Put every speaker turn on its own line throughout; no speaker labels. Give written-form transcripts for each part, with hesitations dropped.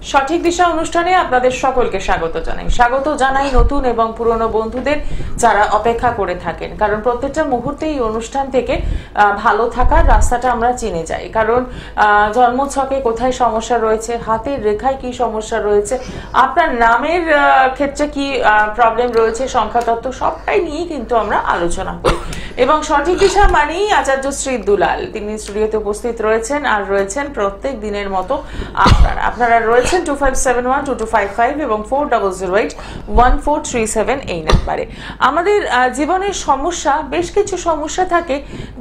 সঠিক দিশা অনুষ্ঠানে আপনাদের সকলকে স্বাগত জানাই নতুন এবং পুরনো বন্ধুদের যারা অপেক্ষা করে থাকেন, কারণ প্রত্যেকটা মুহূর্তে এই অনুষ্ঠান থেকে ভালো থাকার রাস্তাটা আমরা চিনে যাই। কারণ জন্মছকে কোথায় সমস্যা রয়েছে, হাতের রেখায় কি সমস্যা রয়েছে, আপনার নামের ক্ষেত্রে কি প্রবলেম রয়েছে, সংখ্যাতত্ত্ব সবটাই নিয়ে কিন্তু আমরা আলোচনা করি। এবং সঠিক দিশা মানেই আচার্য শ্রী দুলাল, তিনি স্টুডিওতে উপস্থিত রয়েছেন আর রয়েছেন প্রত্যেক দিনের মতো আপনারা রয়েছেন 25712255 এবং 40081437 এই নাম্বারে। আমাদের জীবনের সমস্যা, বেশ কিছু সমস্যা থাকে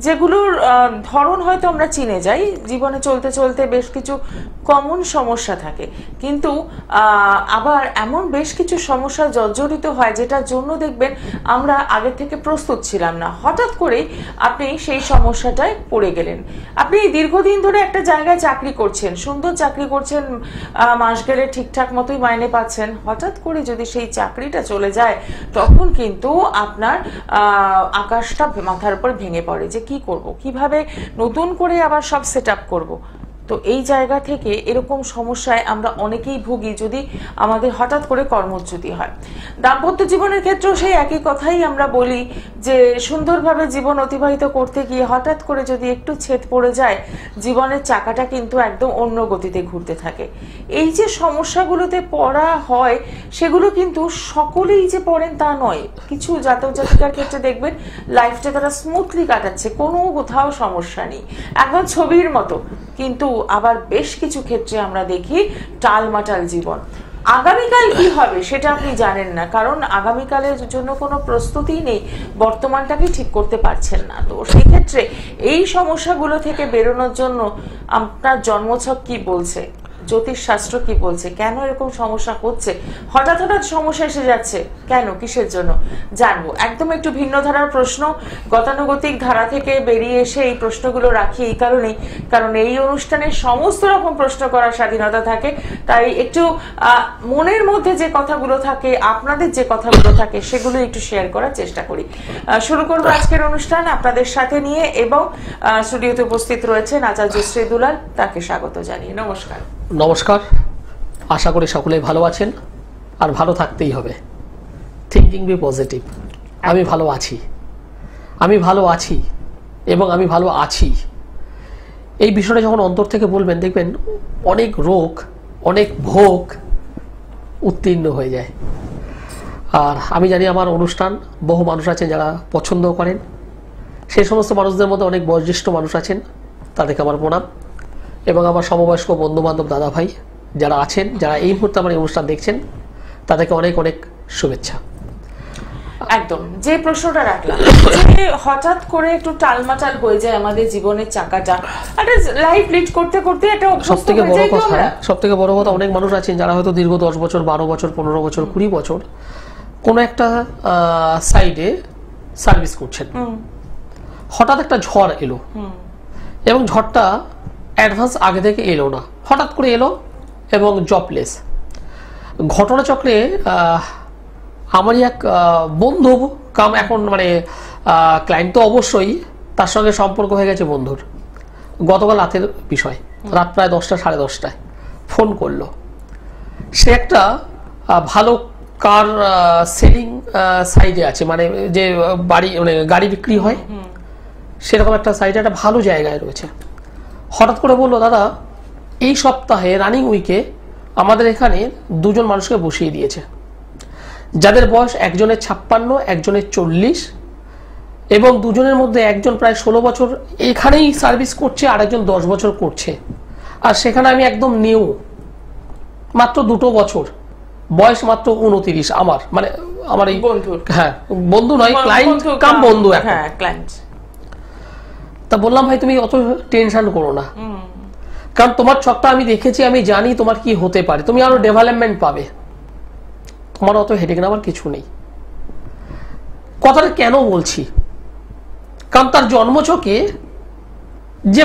যেগুলোর ধরন হয়তো আমরা চিনে যাই, জীবনে চলতে চলতে বেশ কিছু কমন সমস্যা থাকে, কিন্তু আবার এমন বেশ কিছু সমস্যা জর্জরিত হয় যেটার জন্য দেখবেন আমরা আগে থেকে প্রস্তুত ছিলাম না। হঠাৎ করে আপনি সেই সমস্যাটায় পড়ে গেলেন। আপনি দীর্ঘদিন ধরে একটা জায়গায় চাকরি করছেন, সুন্দর চাকরি করছেন, মাস গেলে ঠিকঠাক মতোই মাইনে পাচ্ছেন, হঠাৎ করে যদি সেই চাকরিটা চলে যায় তখন কিন্তু আপনার আকাশটা মাথার উপর ভেঙে পড়ে যে কি করব, কিভাবে নতুন করে আবার সব সেট আপ করবো। তো এই জায়গা থেকে এরকম সমস্যায় আমরা অনেকেই ভুগি যদি আমাদের হঠাৎ করে কর্মচ্যুতি হয়। দাম্পত্য জীবনের ক্ষেত্রেও সেই একই কথাই আমরা বলি যে সুন্দরভাবে জীবন অতিবাহিত করতে গিয়ে হঠাৎ করে যদি একটু ছেদ পড়ে যায়, জীবনের চাকাটা কিন্তু একদম অন্য গতিতে ঘুরতে থাকে। এই যে সমস্যাগুলোতে পড়া হয় সেগুলো কিন্তু সকলেই যে পড়েন তা নয়। কিছু জাতক জাতিকার ক্ষেত্রে দেখবেন লাইফটা তারা স্মুথলি কাটাচ্ছে, কোনো কোথাও সমস্যা নেই, একদম ছবির মতো। কিন্তু আবার বেশ কিছু ক্ষেত্রে আমরা দেখি টালমাটাল জীবন। আগামীকাল কি হবে সেটা আপনি জানেন না, কারণ আগামীকালের জন্য কোনো প্রস্তুতি নেই, বর্তমানটাকে ঠিক করতে পারছেন না। তো সেই ক্ষেত্রে এই সমস্যাগুলো থেকে বেরোনোর জন্য আপনার জন্মছক কি বলছে, জ্যোতিষ শাস্ত্র কি বলছে, কেন এরকম সমস্যা হচ্ছে, হঠাৎ হঠাৎ সমস্যা এসে যাচ্ছে, কেন, কিসের জন্য জানবো। একদম একটু ভিন্ন ধারার প্রশ্ন, গতানুগতিক ধারা থেকে বেরিয়ে এসে এই প্রশ্নগুলো রাখি এই কারণেই, কারণ এই অনুষ্ঠানে সমস্ত রকম প্রশ্ন করার স্বাধীনতা থাকে। তাই একটু মনের মধ্যে যে কথাগুলো থাকে, আপনাদের যে কথাগুলো থাকে, সেগুলো একটু শেয়ার করার চেষ্টা করি। শুরু করবো আজকের অনুষ্ঠান আপনাদের সাথে নিয়ে, এবং স্টুডিওতে উপস্থিত রয়েছেন আচার্য শ্রী দুলাল, তাকে স্বাগত জানিয়ে নমস্কার।
নমস্কার, আশা করি সকলেই ভালো আছেন আর ভালো থাকতেই হবে। Thinking be positive. আমি ভালো আছি, আমি ভালো আছি এবং আমি ভালো আছি, এই বিষয়টা যখন অন্তর থেকে বলবেন দেখবেন অনেক রোগ, অনেক ভোগ উত্তীর্ণ হয়ে যায়। আর আমি জানি আমার অনুষ্ঠান বহু মানুষ আছেন যারা পছন্দ করেন, সেই সমস্ত মানুষদের মধ্যে অনেক বয়োজ্যেষ্ঠ মানুষ আছেন, তাদেরকে আমার প্রণাম। এবং আমার সমবয়স্ক বন্ধু বান্ধব দাদা ভাই যারা আছেন, যারা এই মুহূর্তে আমার এই অনুষ্ঠান দেখছেন, তাদেরকে অনেক অনেক শুভেচ্ছা।
একদম যে প্রশ্নটা রাখলাম, যে হঠাৎ করে একটু টালমাটাল হয়ে যায় আমাদের জীবনের চাকাটা, একটা লাইফ লিড করতে করতে একটা
সবথেকে বড় কথা অনেক মানুষ আছেন যারা হয়তো দীর্ঘ 10 বছর, 12 বছর, 15 বছর, 20 বছর কোনো একটা সাইডে সার্ভিস করছেন, হঠাৎ একটা ঝড় এলো এবং ঝড়টা অ্যাডভান্স আগে থেকে এলো না, হঠাৎ করে এলো এবং জবলেস। ঘটনাচক্রে আমারই এক বন্ধু কাম, এখন মানে ক্লায়েন্ট তো অবশ্যই, তার সঙ্গে সম্পর্ক হয়ে গেছে বন্ধুর। গতকাল রাতের বিষয়, রাত প্রায় 10টা, 10:30টায় ফোন করলো। সে একটা ভালো কার সেলিং সাইডে আছে, মানে যে বাড়ি মানে গাড়ি বিক্রি হয় সেরকম একটা সাইডে একটা ভালো জায়গায় রয়েছে। হঠাৎ করে বললো, দাদা এই সপ্তাহে রানিং উইকে আমাদের এখানে দুজন মানুষকে বসিয়ে দিয়েছে, যাদের বয়স একজনের 56, একজনের 40, এবং দুজনের মধ্যে একজন প্রায় 16 বছর এখানেই সার্ভিস করছে, আর একজন 10 বছর করছে। আর সেখানে আমি একদম নিউ, মাত্র 2 বছর বয়স, মাত্র 29। আমার এই বন্ধু, হ্যাঁ বন্ধু নয়, ক্লায়েন্ট কাম বন্ধু।
হ্যাঁ ক্লায়েন্ট।
তা বললাম, ভাই তুমি অত টেনশন করো না, কারণ তোমার ছকটা আমি দেখেছি, আমি জানি তোমার কি হতে পারে, তুমি আরো ডেভেলপমেন্ট পাবে, তোমার অত হেডেক নেওয়ার কিছু নেই। কথাটা কেন বলছি, কারণ তার জন্মছকে, যে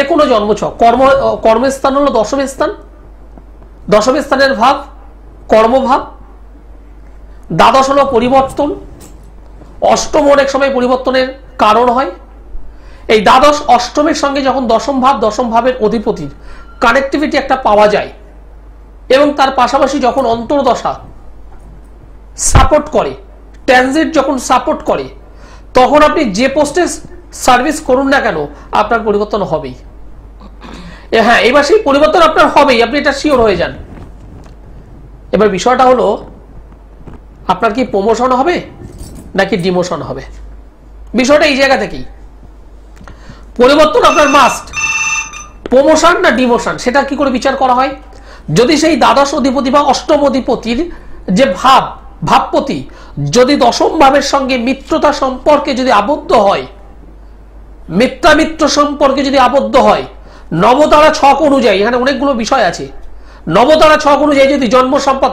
কোনো জন্মছক, কর্মস্থান হলো দশম স্থান, দশম স্থানের ভাব কর্মভাব, দ্বাদশ হলো পরিবর্তন, অষ্টম অনেক সময় পরিবর্তনের কারণ হয়। এই দ্বাদশ অষ্টমের সঙ্গে যখন দশম ভাবের অধিপতির কানেক্টিভিটি একটা পাওয়া যায়, এবং তার পাশাপাশি যখন অন্তর্দশা সাপোর্ট করে, ট্রানজিট যখন সাপোর্ট করে, তখন আপনি যে পোস্টে সার্ভিস করুন না কেন আপনার পরিবর্তন হবেই। হ্যাঁ, এবার সেই পরিবর্তন আপনার হবেই, আপনি এটা শিওর হয়ে যান। এবার বিষয়টা হলো আপনার কি প্রমোশন হবে নাকি ডিমোশন হবে, বিষয়টা এই জায়গা থেকেই। পরিবর্তন আপনার মাস্ট, প্রমোশন না ডিমোশন সেটা কি করে বিচার করা হয়? যদি সেই দ্বাদশ অধিপতি বা অষ্টম অধিপতির যে ভাবপতি যদি দশম ভাবের সঙ্গে মিত্রতা সম্পর্কে যদি আবদ্ধ হয়, মিত্র সম্পর্কে যদি আবদ্ধ হয়, নবতারা ছক অনুযায়ী, এখানে অনেকগুলো বিষয় আছে, নবতারা ছক অনুযায়ী যদি জন্ম সম্পদ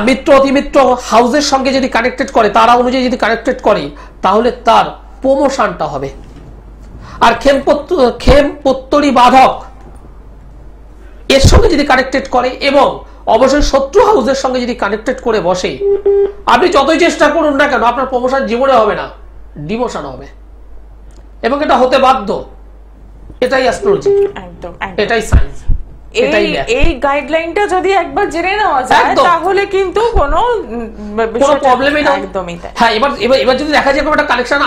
মিত্র অতিমিত্র হাউসের সঙ্গে যদি কানেক্টেড করে, তারা অনুযায়ী যদি কানেক্টেড করে, তাহলে তার প্রমোশনটা হবে। আর খেমপত্তরি বাধক এর সঙ্গে যদি কানেক্টেড করে এবং অবশ্যই শত্রু হাউসের সঙ্গে যদি কানেক্টেড করে বসে, আপনি যতই চেষ্টা করুন না কেন আপনার প্রমোশন জীবনে হবে না, ডিমোশন হবে, এবং এটা হতে বাধ্য। এটাই অ্যাস্ট্রোলজি,
একদম
এটাই সায়েন্স।
এই গাইডলাইনটা যদি একবার জেনে নেওয়া যায় তাহলে কিন্তু কোনো
প্রবলেমই না,
একদমই তাই।
হ্যাঁ, এবার যদি দেখা যায় কোনো একটা কানেকশন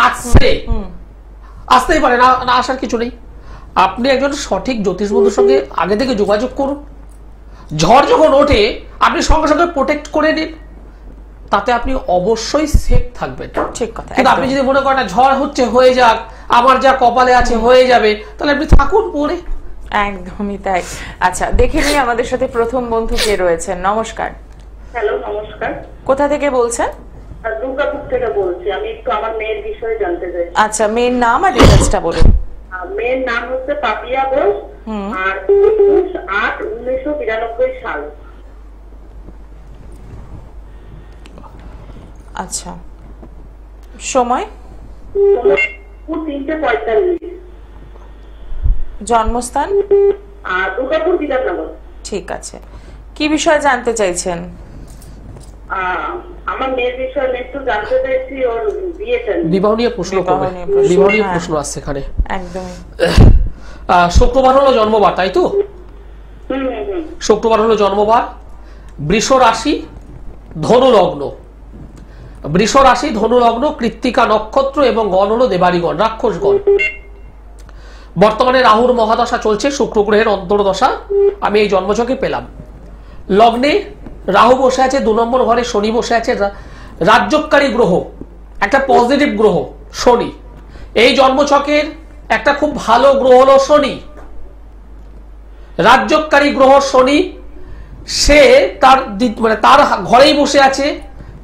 আসতেই পারে না, আসার কিছু নেই। আপনি একজন সঠিক জ্যোতিষ বন্ধুর সঙ্গে আগে থেকে যোগাযোগ করুন, ঝড় যখন ওঠে আপনি সঙ্গে সঙ্গে প্রোটেক্ট করে নিন, তাতে আপনি অবশ্যই সেফ থাকবেন।
ঠিক কথা।
কিন্তু আপনি যদি মনে করেন ঝড় হচ্ছে হয়ে যাক, আমার যা কপালে আছে হয়ে যাবে, তাহলে আপনি থাকুন পরে।
একদমই তাই। আচ্ছা, দেখে নিই আমাদের সাথে প্রথম বন্ধু কে রয়েছেন। নমস্কার।
হ্যালো, নমস্কার।
কোথা থেকে বলছেন?
দুর্গাপুর থেকে বলছি। আমি একটু আমার মেয়ের বিষয়ে জানতে চাই।
আচ্ছা, মেয়ের নাম আর ডিটেইলসটা বলুন।
মেয়ের নাম হচ্ছে পাপিয়া ঘোষ, আর 21/8/1992 সাল।
আচ্ছা, সময়?
3:45।
জন্মস্থান?
দুর্গাপুর বিধাননগর।
ঠিক আছে, কি বিষয়ে জানতে চাইছেন?
আমার মেয়ের বিষয়ে একটু জানতে চাইছি, ওর বিয়েটা
বিবাহ নিয়ে প্রশ্ন করবে, বিবাহ নিয়ে প্রশ্ন আসছে এখানে।
একদমই।
শুক্রবার হলো জন্মবার, তাই তো? শুক্রবার হলো জন্মবার, বৃষ রাশি ধনু লগ্ন, বৃষ রাশি ধনু লগ্ন, কৃত্তিকা নক্ষত্র এবং গণ হলো দেবাড়িগণ, রাক্ষসগণ। বর্তমানে রাহুর মহাদশা চলছে, শুক্র গ্রহের অন্তর্দশা আমি এই জন্মছকে পেলাম। লগ্নে রাহু বসে আছে, 2 নম্বর ঘরে শনি বসে আছে, রাজ্যকারী গ্রহ, একটা পজিটিভ গ্রহ শনি। এই জন্মছকের একটা খুব ভালো গ্রহ হলো শনি, রাজ্যকারী গ্রহ শনি। সে তার ঘরেই বসে আছে,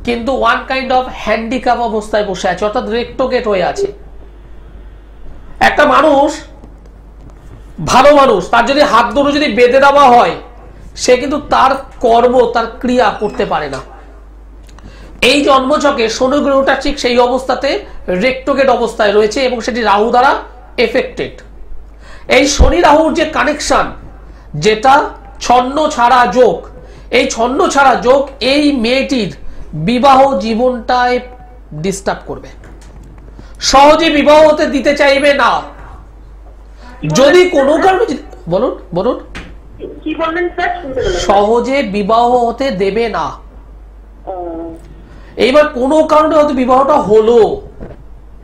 কিন্তু ওয়ান কাইন্ড অফ হ্যান্ডিক্যাপ অবস্থায় বসে আছে, অর্থাৎ রেক্টোগেট হয়ে আছে। একটা মানুষ, ভালো মানুষ, তার যদি হাত দুটো যদি বেঁধে দেওয়া হয়, সে কিন্তু তার কর্ম, তার ক্রিয়া করতে পারে না। এই জন্মছকে শনি গ্রহটা ঠিক সেই অবস্থাতে রেক্টোগেট অবস্থায় রয়েছে এবং সেটি রাহু দ্বারা এফেক্টেড। এই শনি রাহুর যে কানেকশন, যেটা ছন্ন ছাড়া যোগ, এই ছন্ন ছাড়া যোগ এই মেয়েটির বিবাহ জীবনটায় ডিস্টার্ব করবে, সহজে বিবাহ হতে দিতে চাইবে না। যদি কোনো কারণে, বলুন বলুন,
কি বললেন স্যার?
সহজে বিবাহ হতে দেবে না। এইবার কোনো কারণে হয়তো বিবাহটা হলো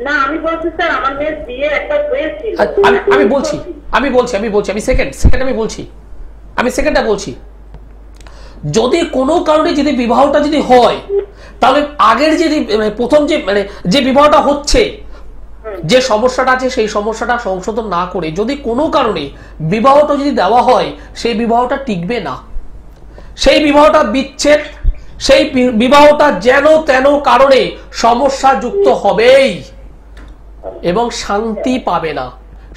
না, আমি বলছি স্যার আমার মেয়ের বিয়ে একটা হয়েছিল। আমি সেকেন্ডটা বলছি। যদি কোনো কারণে যদি বিবাহটা যদি হয়, তাহলে আগের যে প্রথম যে বিবাহটা হচ্ছে, যে সমস্যাটা আছে সেই সমস্যাটা সংশোধন না করে যদি কোনো কারণে বিবাহটা যদি দেওয়া হয়, সেই বিবাহটা টিকবে না, সেই বিবাহটা বিচ্ছেদ, সেই বিবাহটা যেন তেন কারণে সমস্যা যুক্ত হবেই এবং শান্তি পাবে না,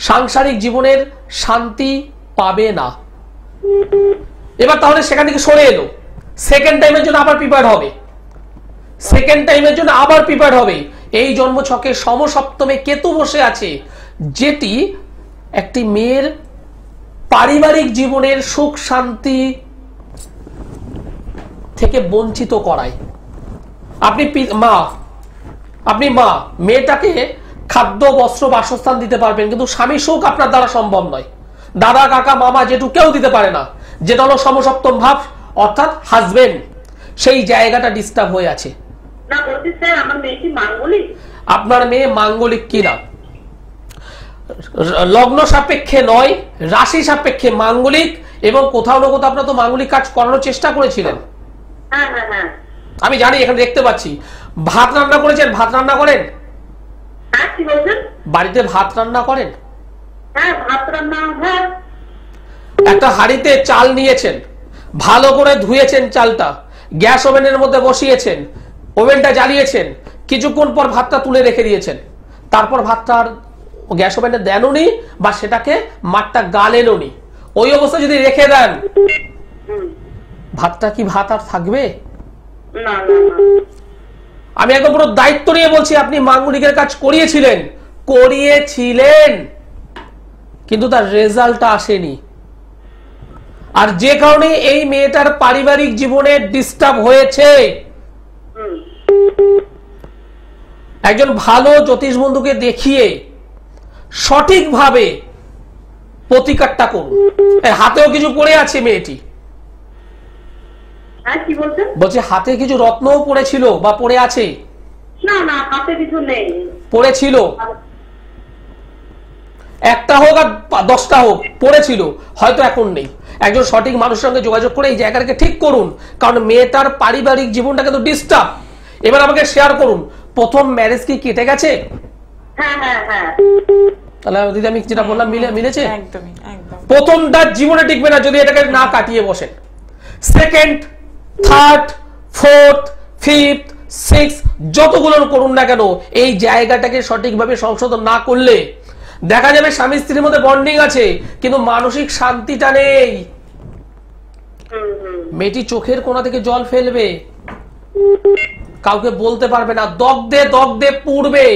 সাংসারিক জীবনের শান্তি পাবে না। এবার তাহলে সেখান থেকে সরে এলো, সেকেন্ড টাইমের জন্য আবার প্রিপেয়ার হবে। এই জন্ম ছকে সমসপ্তমে কেতু বসে আছে, যেটি একটি মেয়ের পারিবারিক জীবনের সুখ শান্তি থেকে বঞ্চিত করায়। আপনি মা, মেয়েটাকে খাদ্য বস্ত্র বাসস্থান দিতে পারবেন, কিন্তু স্বামী সুখ আপনার দ্বারা সম্ভব নয়। দাদা কাকা মামা জেঠু কেউ দিতে পারে না। যেটা হলো সমসপ্তম ভাব অর্থাৎ হাজবেন্ড, সেই জায়গাটা ডিস্টার্ব হয়ে আছে।
না বলছি স্যার, আমার মেয়ে কি মাঙ্গলিক?
আপনার মেয়ে মাঙ্গলিক কিনা, লগ্ন সাপেক্ষে নয়, রাশি সাপেক্ষে মাঙ্গলিক, এবং কোথাও না কোথাও আপনার তো মাঙ্গলিক কাজ করানোর চেষ্টা করেছিলেন।
হ্যাঁ হ্যাঁ হ্যাঁ
আমি জানি, এখানে দেখতে পাচ্ছি। ভাত রান্না করেছেন? ভাত রান্না করেন?
হ্যাঁ কি বলছেন?
বাড়িতে ভাত রান্না করেন?
হ্যাঁ ভাত রান্না, হ্যাঁ।
একটা হাঁড়িতে চাল নিয়েছেন, ভালো করে ধুয়েছেন চালটা, গ্যাস ওভেনের মধ্যে বসিয়েছেন, ওভেনটা জ্বালিয়েছেন, কিছুক্ষণ পর ভাতটা তুলে রেখে দিয়েছেন, তারপর ভাতটা আর গ্যাস ওভেনে দেননি বা সেটাকে মাঠটা গালেননি, ওই অবস্থা যদি রেখে দেন, ভাতটা কি ভাত আর থাকবে?
না না না,
আমি একদম পুরো দায়িত্ব নিয়ে বলছি, আপনি মাঙ্গলিকের কাজ করিয়েছিলেন, কিন্তু তার রেজাল্টটা আসেনি। আর যে কারণে এই মেয়েটার পারিবারিক জীবনে ডিস্টার্ব হয়েছে, একজন ভালো জ্যোতিষ বন্ধুকে দেখিয়ে সঠিকভাবে প্রতিকারটা করুন। হাতেও কিছু পড়ে আছে মেয়েটি,
হ্যাঁ কি বলছেন?
বলছে হাতে কিছু রত্নও পড়েছিল বা পড়ে আছে?
না না, হাতে কিছু নেই।
পড়েছিল, একটা হোক আর 10টা হোক, পড়েছিল, হয়তো এখন নেই। একজন সঠিক মানুষের সঙ্গে যোগাযোগ করে এই জায়গাটাকে ঠিক করুন, কারণ মেয়েটার পারিবারিক জীবনটা কিন্তু ডিস্টার্ব। এবার আমাকে শেয়ার করুন, প্রথম ম্যারেজ কি কেটে গেছে?
হ্যাঁ হ্যাঁ হ্যাঁ।
তাহলে দিদি আমি যেটা বললাম মিলেছে?
একদমই একদম।
প্রথমটা জীবনে টিকবে না যদি এটাকে না কাটিয়ে বসেন। Second, third, fourth, fifth, six, যতগুলো করুন না কেন, এই জায়গাটাকে সঠিকভাবে সংশোধন না করলে দেখা যাবে স্বামী স্ত্রীর মধ্যে বন্ডিং আছে কিন্তু মানসিক শান্তিটা নেই। মেয়েটি চোখের কোণা থেকে জল ফেলবে, কাউকে বলতে পারবে না, দগদে দগদে পুড়বে।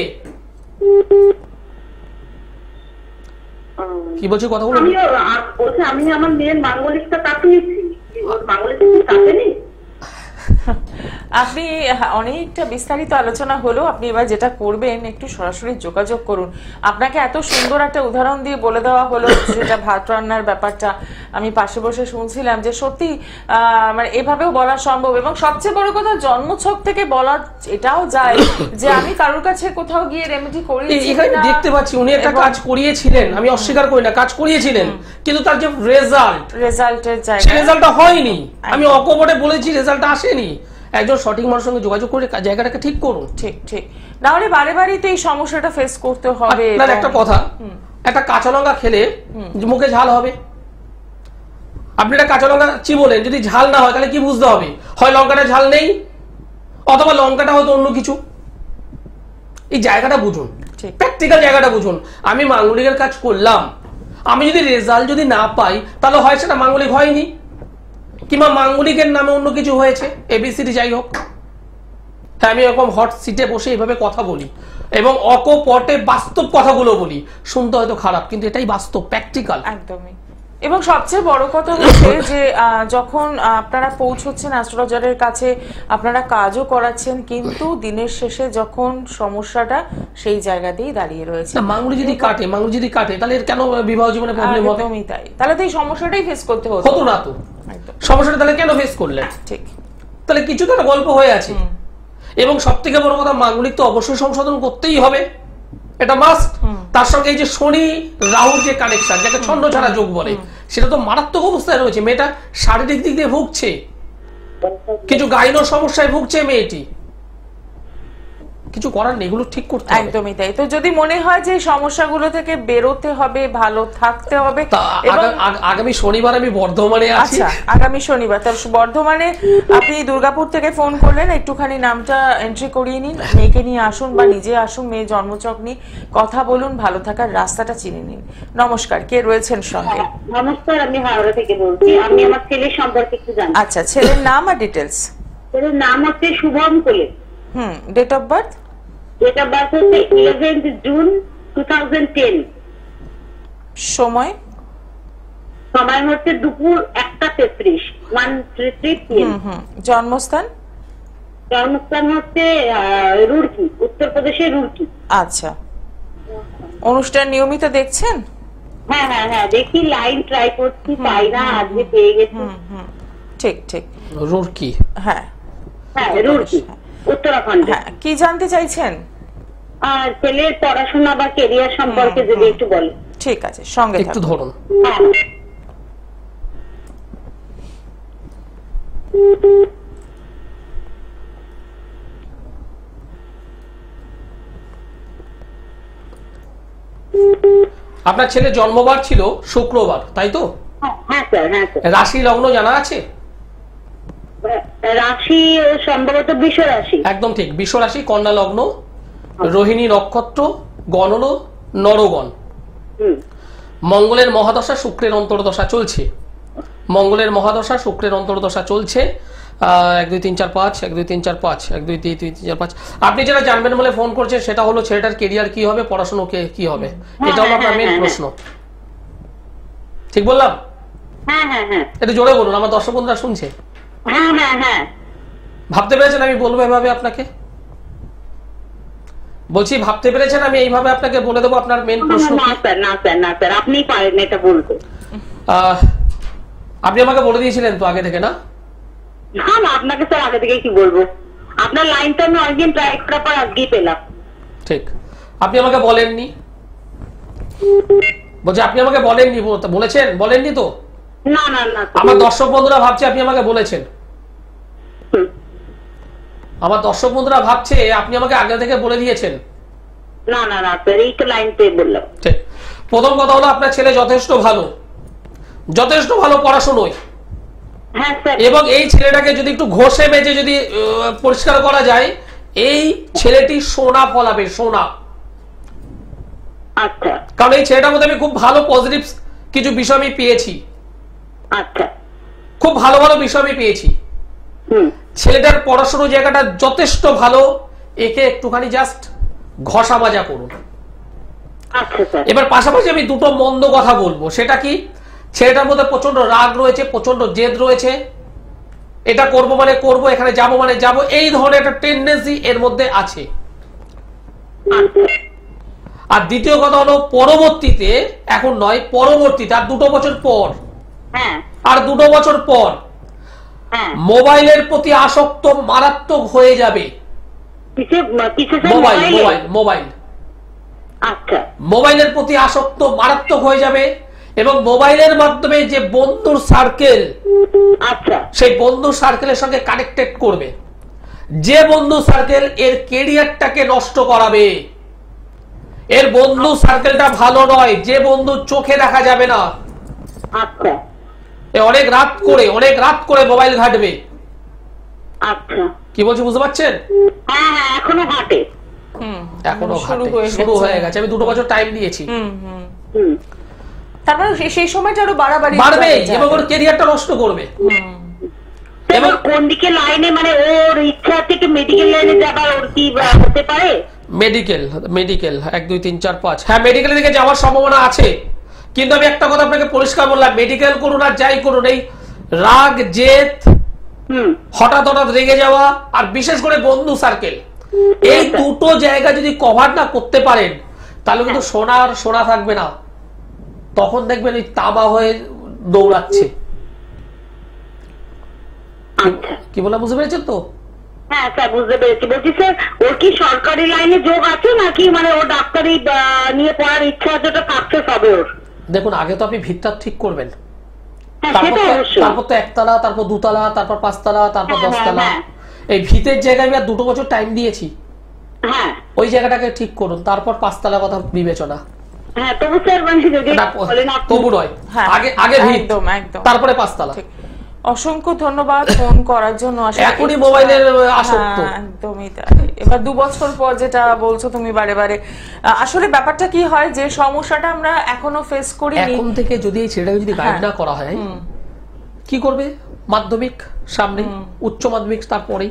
কি বলছি কথা বলুন?
আমি আমার মেয়ের মাঙ্গলিকটা কাটিয়েছি, মাঙ্গলিক কাটেনি।
আপনি অনেকটা বিস্তারিত আলোচনা হলো, আপনি এবার যেটা করবেন একটু সরাসরি যোগাযোগ করুন। আপনাকে এত সুন্দর একটা উদাহরণ দিয়ে বলে দেওয়া হলো যেটা ভাত রান্নার ব্যাপারটা আমি পাশে বসে শুনছিলাম, যে সত্যি মানে এভাবেও বলা সম্ভব, এবং সবচেয়ে বড় কথা জন্মছক থেকে বলা এটাও যায় যে আমি কারোর কাছে কোথাও গিয়ে রেমেডি করিয়েছি।
এখানে দেখতে পাচ্ছি উনি একটা কাজ করিয়েছিলেন, আমি অস্বীকার করি না, কাজ করিয়েছিলেন, কিন্তু তার যে
রেজাল্টের
সেই রেজাল্টটা হয়নি। আমি অকপটে বলেছি, রেজাল্টটা আসেনি। একজন সঠিক মানুষের সঙ্গে যোগাযোগ করে জায়গাটাকে ঠিক করুন।
ঠিক ঠিক, না হলে বারে বারেতে এই সমস্যাটা ফেস করতে হবে।
আপনার একটা কথা, একটা কাঁচা লঙ্কা খেলে মুখে ঝাল হবে, আপনি একটা কাঁচা লঙ্কা চিবোলেন, যদি ঝাল না হয় তাহলে কি বুঝতে হবে? হয় লঙ্কাটা ঝাল নেই, অথবা লঙ্কাটা হয়তো অন্য কিছু। এই জায়গাটা বুঝুন, প্র্যাকটিক্যাল জায়গাটা বুঝুন। আমি মাঙ্গলিকের কাজ করলাম, আমি যদি রেজাল্ট যদি না পাই তাহলে হয় সেটা মাঙ্গলিক হয়নি, কিংবা মাঙ্গলিকের নামে অন্য কিছু হয়েছে, এবিসিডি যাই হোক। হ্যাঁ, আমি এরকম হট সিটে বসে এইভাবে কথা বলি এবং অকপটে বাস্তব কথাগুলো বলি, শুনতে হয়তো খারাপ কিন্তু এটাই বাস্তব, প্র্যাকটিক্যাল।
একদমই। এবং সবচেয়ে বড় কথা হচ্ছে যে যখন আপনারা পৌঁছচ্ছেন অ্যাস্ট্রোলজারের কাছে, আপনারা কাজও করাচ্ছেন, কিন্তু দিনের শেষে যখন সমস্যাটা সেই জায়গাতেই দাঁড়িয়ে রয়েছে।
মাঙ্গলি যদি কাটে তাহলে কেন বিবাহ জীবনে প্রবলেম হবে?
একদমই তাই, তাহলে তো এই সমস্যাটাই ফেস করতে হতো
না। তো সমস্যাটা তাহলে কেন ফেস করলেন?
ঠিক,
তাহলে কিছু তো একটা গল্প হয়ে আছে। এবং সব থেকে বড় কথা, মাঙ্গলিক তো অবশ্যই সংশোধন করতেই হবে, এটা মাস্ট। তার সঙ্গে এই যে শনি রাহুর যে কানেকশন, যাকে ছন্দ ছাড়া যোগ বলে, সেটা তো মারাত্মক অবস্থায় রয়েছে। মেয়েটা শারীরিক দিক দিয়ে ভুগছে, কিছু গাইনো সমস্যায় ভুগছে মেয়েটি, কিছু করার নেই, এগুলো ঠিক করতে হবে।
একদমই তাই। তো যদি মনে হয় যে সমস্যাগুলো থেকে বেরোতে হবে, ভালো থাকতে হবে,
আগামী শনিবার আমি বর্ধমানে আছি।
আচ্ছা, আগামী শনিবার। তার বর্ধমানে আপনি দুর্গাপুর থেকে ফোন করলেন, একটুখানি নামটা এন্ট্রি করিয়ে নিন, মেয়েকে নিয়ে আসুন বা নিজে আসুন, মেয়ে জন্মছক নিয়ে কথা বলুন, ভালো থাকার রাস্তাটা চিনে নিন। নমস্কার, কে রয়েছেন সঙ্গে?
নমস্কার, আমি হাওড়া থেকে বলছি। আমি আমার ছেলের সম্পর্কে একটু জানি।
আচ্ছা, ছেলের নাম আর ডিটেলস?
ছেলের নাম হচ্ছে Shubham Kole.
Date of birth?
Date of birth হচ্ছে 11 জুন 2010।
সময়?
সময় হচ্ছে দুপুর 1:33, 1:33 PM।
জন্মস্থান?
জন্মস্থান হচ্ছে রুড়কি, উত্তরপ্রদেশের রুড়কি।
আচ্ছা, অনুষ্ঠান নিয়মিত দেখছেন?
হ্যাঁ হ্যাঁ হ্যাঁ, দেখি লাইন ট্রাই করছি, পাই না, আজকে পেয়ে গেছি।
ঠিক ঠিক।
রুরকি।
হ্যাঁ
হ্যাঁ, রুরকি, উত্তরাখণ্ডে।
হ্যাঁ, কি জানতে চাইছেন?
ছেলের পড়াশোনা বা কেরিয়ার সম্পর্কে যদি একটু বলেন।
ঠিক আছে, সঙ্গে
একটু
থাকুন।
ধরুন।
হ্যাঁ।
আপনার ছেলে জন্মবার ছিল শুক্রবার, তাই তো?
হ্যাঁ স্যার, হ্যাঁ স্যার।
রাশি লগ্ন জানা আছে?
রাশি সম্ভবত বৃষ রাশি।
একদম ঠিক, বৃষ রাশি, কন্যা লগ্ন, রোহিণী নক্ষত্র, গণ হলো নরগণ। মঙ্গলের মহাদশা, শুক্রের অন্তর্দশা চলছে। মঙ্গলের মহাদশা, শুক্রের অন্তর্দশা চলছে। 1 2 3 4 5, 1 2 3 4 5, 1 2 3 4 5। আপনি যেটা জানবেন বলে ফোন করছেন সেটা হলো ছেলেটার কেরিয়ার কি হবে, পড়াশোনা কি হবে, এটা হলো আপনার মেন প্রশ্ন। ঠিক বললাম?
হ্যাঁ হ্যাঁ হ্যাঁ
একটু জোরে বলুন, আমার দর্শক বন্ধুরা শুনছে।
হ্যাঁ হ্যাঁ হ্যাঁ।
ভাবতে পেরেছেন আমি বলবো এভাবে আপনাকে? বলছি ভাবতে পেরেছেন আমি এইভাবে আপনাকে বলে দেবো আপনার মেন প্রশ্ন
না
কি?
স্যার, না স্যার, না স্যার, আপনি পারেন এটা বলতে।
আপনি আমাকে বলে দিয়েছিলেন তো আগে থেকে, না?
না না, আপনাকে স্যার আগে থেকে কি বলবো, আপনার লাইনটা আমি অনেকদিন ট্রাই করার পর আজকেই পেলাম।
ঠিক, আপনি আমাকে বলেননি। বলছি আপনি আমাকে বলেননি, বলেননি তো?
না না না।
আমার দর্শক বন্ধুরা ভাবছে আপনি আমাকে বলেছেন। আমার দর্শক বন্ধুরা ভাবছে আপনি আমাকে আগে থেকে বলে দিয়েছেন।
না না না স্যার, এই তো লাইন পেয়ে বললাম।
ঠিক, প্রথম কথা হলো আপনার ছেলে যথেষ্ট ভালো পড়াশোনায়।
হ্যাঁ স্যার।
এবং এই ছেলেটাকে যদি একটু ঘষে মেজে যদি পরিষ্কার করা যায়, এই ছেলেটি সোনা ফলাবে, সোনা।
আচ্ছা
কারণ এই ছেলেটার মধ্যে আমি খুব ভালো পজিটিভ কিছু বিষয় আমি পেয়েছি,
আচ্ছা।
খুব ভালো বিষয় আমি পেয়েছি। ছেলেটার পড়াশোনার জায়গাটা যথেষ্ট ভালো, একে একটুখানি জাস্ট ঘষা মাজা করুন।
আচ্ছা স্যার।
এবার পাশাপাশি আমি দুটো মন্দ কথা বলবো, সেটা কি, ছেলেটার মধ্যে প্রচন্ড রাগ রয়েছে, প্রচন্ড জেদ রয়েছে। এটা করব মানে করব, এখানে যাব মানে যাব, এই ধরনের একটা টেন্ডেন্সি এর মধ্যে আছে। আর দ্বিতীয় কথা হলো পরবর্তীতে, এখন নয়, পরবর্তীতে আর 2 বছর পর,
হ্যাঁ
আর 2 বছর পর
হ্যাঁ।
মোবাইলের প্রতি আসক্ত মারাত্মক হয়ে যাবে। মোবাইল
আচ্ছা।
মোবাইলের প্রতি আসক্ত মারাত্মক হয়ে যাবে, এবং মোবাইলের মাধ্যমে যে বন্ধুর সার্কেল,
আচ্ছা,
সেই বন্ধু সার্কেলের সঙ্গে কানেক্টেড করবে, যে বন্ধু সার্কেল এর কেরিয়ারটাকে নষ্ট করাবে। এর বন্ধু সার্কেলটা ভালো নয়, যে বন্ধু চোখে দেখা যাবে না।
আচ্ছা
অনেক রাত করে মোবাইল ঘাটবে।
আচ্ছা।
কি বলছি বুঝতে পারছেন?
হ্যাঁ হ্যাঁ, এখনো ঘাটে।
এখনো শুরু হয়ে গেছে। আমি 2 বছর টাইম দিয়েছি।
তারপরে সেই সময়টা আরো
বাড়বে এবং ওর কেরিয়ারটা নষ্ট করবে।
এবং কোন দিকে লাইনে, মানে ওর ইচ্ছা থেকে মেডিকেল লাইনে যাবার, ওর কি হতে পারে?
মেডিকেল 1 2 3 4 5, হ্যাঁ মেডিকেলের দিকে যাওয়ার সম্ভাবনা আছে। কিন্তু আমি একটা কথা আপনাকে পরিষ্কার বললাম, মেডিকেল করুন আর যাই করুন, এই রাগ জেদ, হঠাৎ রেগে যাওয়া, আর বিশেষ করে বন্ধু সার্কেল, এই দুটো জায়গা যদি কভার না করতে পারেন, তাহলে কিন্তু সোনা থাকবে না। তখন দেখবেন এই তামা হয়ে দৌড়াচ্ছে। কি বলা বুঝতে পেরেছেন তো?
হ্যাঁ স্যার, বুঝতে পেরেছি। বলছি স্যার, ওর কি সরকারি লাইনে যোগ আছে, নাকি মানে ওর ডাক্তারি নিয়ে পড়ার ইচ্ছা আছে, ওটা সাকসেস হবে ওর?
দেখুন, আগে তো আপনি ভিতটা ঠিক করবেন,
তারপর
তো 1 তলা, তারপর 2 তলা, তারপর 5 তলা, তারপর 10 তলা। এই ভিতের জায়গায় আমি আর 2 বছর টাইম দিয়েছি।
হ্যাঁ,
ওই জায়গাটাকে ঠিক করুন, তারপর 5 তলা কথা বিবেচনা।
হ্যাঁ, তবু স্যার মানে যদি বলেন আপনি।
তবু নয়, আগে ভিত, তারপরে 5 তলা।
অসংখ্য ধন্যবাদ ফোন করার জন্য।
এখনই মোবাইলের আসক্ত,
একদমই তাই। এবার 2 বছর পর যেটা বলছো তুমি বারে, আসলে ব্যাপারটা কি হয়, যে সমস্যাটা আমরা এখনো ফেস করি,
এখন থেকে যদি এই ছেলেটাকে যদি গাইড না করা হয়, কি করবে? মাধ্যমিক সামনে, উচ্চ মাধ্যমিক তারপরে,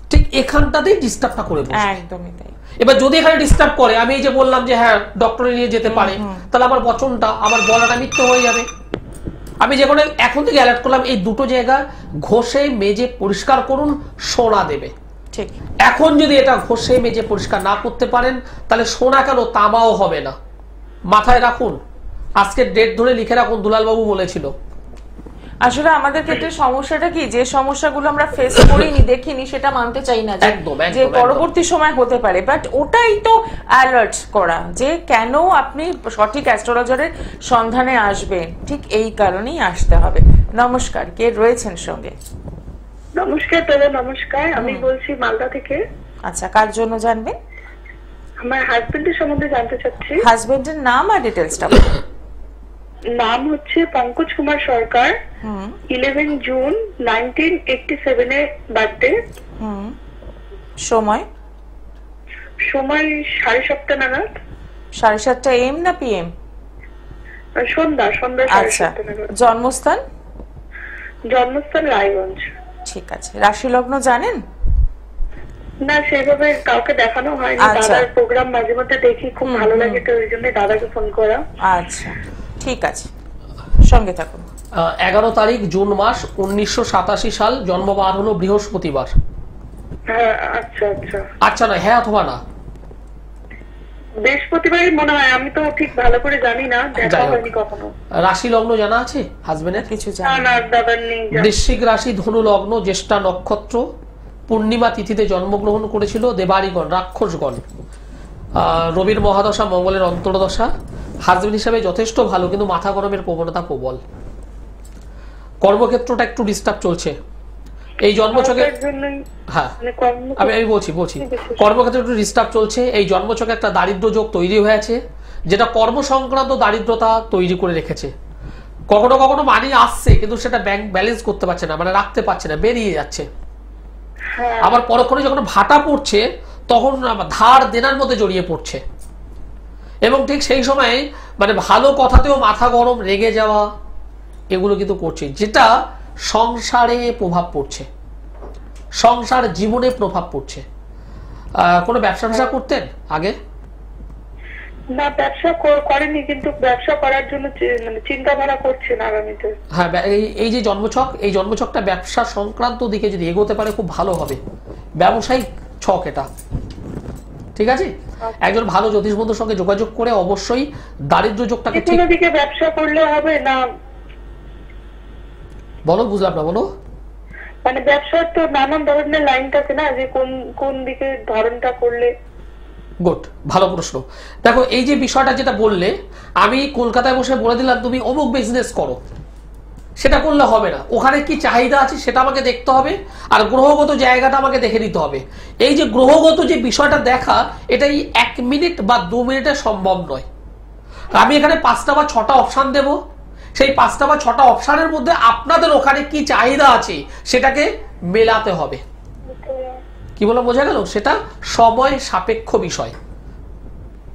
ঠিক এখানটাতেই ডিস্টার্বটা করে বসে।
একদমই তাই।
এবার যদি এখানে ডিস্টার্ব করে, আমি এই যে বললাম যে হ্যাঁ ডক্টরে নিয়ে যেতে পারে, তাহলে আমার বচনটা, আমার বলাটা মিথ্যে হয়ে যাবে। আমি যে কোনো এখন থেকে অ্যালার্ট করলাম, এই দুটো জায়গা ঘষে মেজে পরিষ্কার করুন, সোনা দেবে।
ঠিক,
এখন যদি এটা ঘষে মেজে পরিষ্কার না করতে পারেন, তাহলে সোনা কেন, তামাও হবে না। মাথায় রাখুন, আজকে ডেট ধরে লিখে রাখুন, দুলাল বাবু বলেছিল।
আসলে আমাদের ক্ষেত্রে সমস্যাটা কি, যে সমস্যাগুলো আমরা ফেস করিনি দেখিনি সেটা মানতে চাই না যে পরবর্তী সময় হতে পারে, বাট ওটাই তো অ্যালার্ট করা যে কেন আপনি সঠিক অ্যাস্ট্রোলজারের সন্ধানে আসবেন, ঠিক এই কারণেই আসতে হবে। নমস্কার, কে রয়েছেন সঙ্গে?
নমস্কার দাদা, নমস্কার। আমি বলছি মালদা থেকে।
আচ্ছা, কার জন্য জানবেন?
আমার হাজবেন্ডের সম্বন্ধে জানতে চাচ্ছি।
হাজবেন্ডের নাম আর ডিটেলসটা।
নাম হচ্ছে পঙ্কজ কুমার সরকার। 11 জুন 1987 এ বার্থডে।
সময়?
সময় 7:30 নাগাদ।
7:30 AM না PM?
সন্ধ্যা
আচ্ছা,
7:30 নাগাদ।
জন্মস্থান?
জন্মস্থান রায়গঞ্জ।
ঠিক আছে। রাশি লগ্ন জানেন?
না, সেভাবে কাউকে দেখানো হয়নি। দাদার প্রোগ্রাম মাঝে মধ্যে দেখি, খুব ভালো লাগে, তো ওই জন্য দাদাকে ফোন করা।
আচ্ছা, ঠিক আছে, সঙ্গে থাকুন।
11 তারিখ জুন মাস 1987 সাল, জন্মবার হলো বৃহস্পতিবার।
হ্যাঁ, আচ্ছা আচ্ছা।
আচ্ছা না, হ্যাঁ অথবা না?
বৃহস্পতিবারই মনে হয়, আমি তো ঠিক ভালো করে জানি না, দেখা হয়নি কখনো।
রাশি লগ্ন জানা আছে হাজবেন্ডের?
কিছু
না না, দাদার নেই।
বৃশ্চিক রাশি, ধনু লগ্ন, জ্যেষ্ঠা নক্ষত্র, পূর্ণিমা তিথিতে জন্মগ্রহণ করেছিল, দেবাড়িগণ, রাক্ষসগণ। রবির মহাদশা, মঙ্গলের অন্তর্দশা। হাজবেন্ড হিসাবে যথেষ্ট ভালো, কিন্তু মাথা গরমের প্রবণতা প্রবল। কর্মক্ষেত্রটা একটু ডিস্টার্ব চলছে এই জন্মছকে। হ্যাঁ, আমি বলছি কর্মক্ষেত্রে একটু ডিস্টার্ব চলছে। এই জন্মছকে একটা দারিদ্র যোগ তৈরি হয়েছে, যেটা কর্ম সংক্রান্ত দারিদ্রতা তৈরি করে রেখেছে। কখনো কখনো মানি আসছে, কিন্তু সেটা ব্যাংক ব্যালেন্স করতে পারছে না, মানে রাখতে পারছে না, বেরিয়ে যাচ্ছে। আবার পরক্ষণে যখন ভাটা পড়ছে, তখন ধার দেনার মধ্যে জড়িয়ে পড়ছে। এবং ঠিক সেই সময় মানে ভালো কথাতেও মাথা গরম, রেগে যাওয়া, এগুলো কিন্তু করছে, যেটা সংসারে প্রভাব পড়ছে, সংসার জীবনে প্রভাব পড়ছে। কোনো ব্যবসা করতেন আগে?
না, ব্যবসা করেনি, কিন্তু ব্যবসা করার জন্য মানে চিন্তা ভাবনা করছেন আগামীতে।
হ্যাঁ, এই যে জন্মছক, এই জন্মছকটা ব্যবসা সংক্রান্ত দিকে যদি এগোতে পারে খুব ভালো হবে। ব্যবসায়িক ছক এটা, ঠিক আছে? একজন ভালো জ্যোতিষ বন্ধুর সঙ্গে যোগাযোগ করে অবশ্যই দারিদ্র যোগটাকে ঠিক
দিকে ব্যবসা করলে হবে না।
বলো, বুঝলাম না, বলো।
মানে ব্যবসার তো নানান ধরনের লাইন থাকে না, যে কোন কোন দিকে ধরনটা করলে।
গুড, ভালো প্রশ্ন। দেখো, এই যে বিষয়টা যেটা বললে, আমি কলকাতায় বসে বলে দিলাম তুমি অমুক বিজনেস করো, সেটা করলে হবে না। ওখানে কি চাহিদা আছে সেটা আমাকে দেখতে হবে, আর গ্রহগত জায়গাটা আমাকে দেখে নিতে হবে। এই যে গ্রহগত যে বিষয়টা দেখা, এটাই 1 মিনিট বা 2 মিনিটে সম্ভব নয়। আমি এখানে 5টা বা 6টা অপশান দেব, সেই 5টা বা 6টা অপশানের মধ্যে আপনাদের ওখানে কি চাহিদা আছে সেটাকে মেলাতে হবে। কি বলে বোঝা গেল? সেটা সময় সাপেক্ষ বিষয়।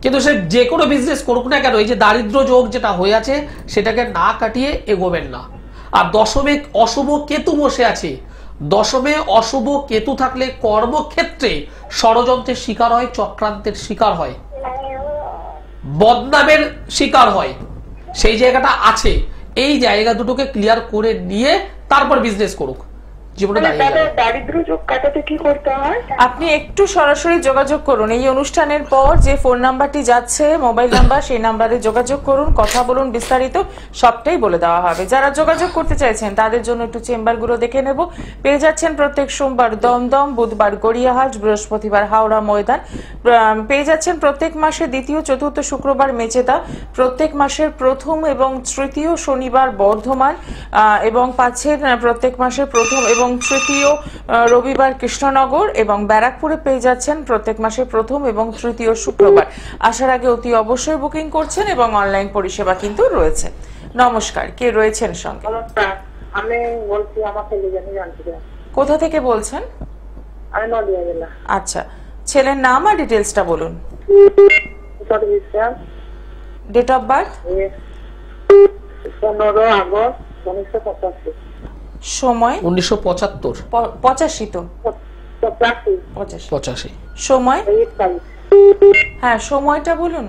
কিন্তু সে যে কোনো বিজনেস করুক না কেন, এই যে দারিদ্র যোগ যেটা হয়ে আছে, সেটাকে না কাটিয়ে এগোবেন না। আর দশমে অশুভ কেতু বসে আছে। দশমে অশুভ কেতু থাকলে কর্মক্ষেত্রে ষড়যন্ত্রের শিকার হয়, চক্রান্তের শিকার হয়, বদনামের শিকার হয়। সেই জায়গাটা আছে। এই জায়গা দুটোকে ক্লিয়ার করে নিয়ে তারপর বিজনেস করুক।
আপনি একটু সরাসরি যোগাযোগ করুন। এই অনুষ্ঠানের পর যে ফোন নাম্বারটি যাচ্ছে, মোবাইল নাম্বার, সেই নাম্বারে যোগাযোগ করুন, কথা বলুন, বিস্তারিত সবটাই বলে দেওয়া হবে। যারা যোগাযোগ করতে চাইছেন তাদের জন্য একটু চেম্বারগুলো দেখে নেব। পেয়ে যাচ্ছেন প্রত্যেক সোমবার দমদম, বুধবার গড়িয়াহাট, বৃহস্পতিবার হাওড়া ময়দান। পেয়ে যাচ্ছেন প্রত্যেক মাসে দ্বিতীয়, চতুর্থ শুক্রবার মেচেদা, প্রত্যেক মাসের প্রথম এবং তৃতীয় শনিবার বর্ধমান, এবং পাচ্ছেন প্রত্যেক মাসের প্রথম এবং তৃতীয় রবিবার কৃষ্ণনগর, এবং ব্যারাকপুরে পেয়ে যাচ্ছেন প্রত্যেক মাসে প্রথম এবং তৃতীয় শুক্রবার। আসার আগে অতি অবশ্যই বুকিং করছেন, এবং অনলাইন পরিষেবা কিন্তু রয়েছে। নমস্কার, কে রয়েছেন সঙ্গে?
আমি বলছি, আমার ছেলে জানতে চাই।
কোথা থেকে বলছেন?
আমি নদিয়া জেলা।
আচ্ছা, ছেলের নাম আর ডিটেলসটা বলুন। Date of birth?
15 আগস্ট 1985।
সময়?
1975।
85 তো?
85।
সময়? হ্যাঁ, সময়টা বলুন।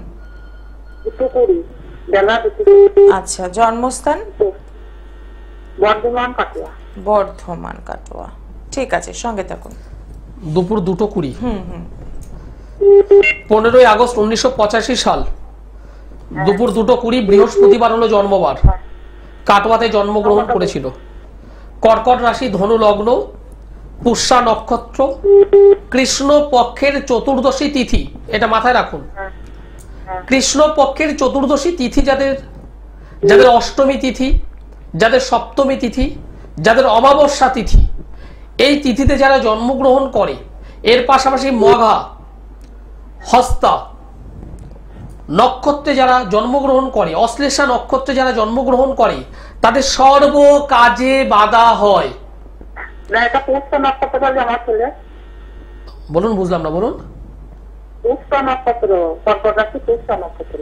আচ্ছা, জন্মস্থান?
বর্ধমান কাটোয়া।
বর্ধমান কাটোয়া, ঠিক আছে, সঙ্গে থাকুন।
দুপুর 2:20। 15 আগস্ট 1985 সাল, দুপুর 2:20 বৃহস্পতিবার হলো জন্মবার, কাটোয়াতে জন্মগ্রহণ করেছিল। কর্কট রাশি, ধনু লগ্ন, পুষ্যা নক্ষত্র, কৃষ্ণ পক্ষের চতুর্দশী তিথি, এটা মাথায় রাখুন। কৃষ্ণ পক্ষের চতুর্দশী তিথি যাদের, যাদের অষ্টমী তিথি, যাদের সপ্তমী তিথি, যাদের অমাবস্যা তিথি, এই তিথিতে যারা জন্মগ্রহণ করে, এর পাশাপাশি মঘা, হস্তা নক্ষত্রে যারা জন্মগ্রহণ করে, অশ্লেষা নক্ষত্রে যারা জন্মগ্রহণ করে, তাদের সর্ব কাজে বাধা হয়।
না, এটা পুষ্পা নক্ষত্র আমার ছেলে।
বলুন, বুঝলাম না, বলুন।
পুষ্পা নক্ষত্র, কর্কট রাশি পুষ্পা নক্ষত্র।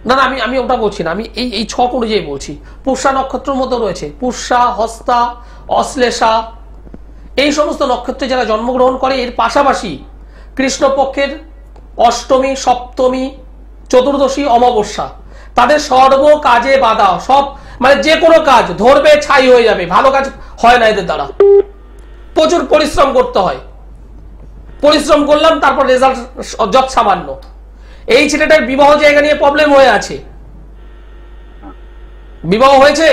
না না, আমি ওটা বলছি না, আমি এই ছক অনুযায়ী বলছি। পুষ্যা নক্ষত্রের মধ্যে রয়েছে পুষ্যা, হস্তা, অশ্লেষা, এই সমস্ত নক্ষত্রে যারা জন্মগ্রহণ করে, এর পাশাপাশি কৃষ্ণপক্ষের অষ্টমী, সপ্তমী, চতুর্দশী, অমাবস্যা, তাদের সর্ব কাজে বাধা, সব মানে যে কোনো কাজ ধরবে ছাই হয়ে যাবে, ভালো কাজ হয় না এদের দ্বারা। প্রচুর পরিশ্রম করতে হয়, পরিশ্রম করলাম তারপর রেজাল্ট যত সামান্য। এই ছেলেটার বিবাহ জায়গা নিয়ে প্রবলেম হয়ে আছে। বিবাহ হয়েছে,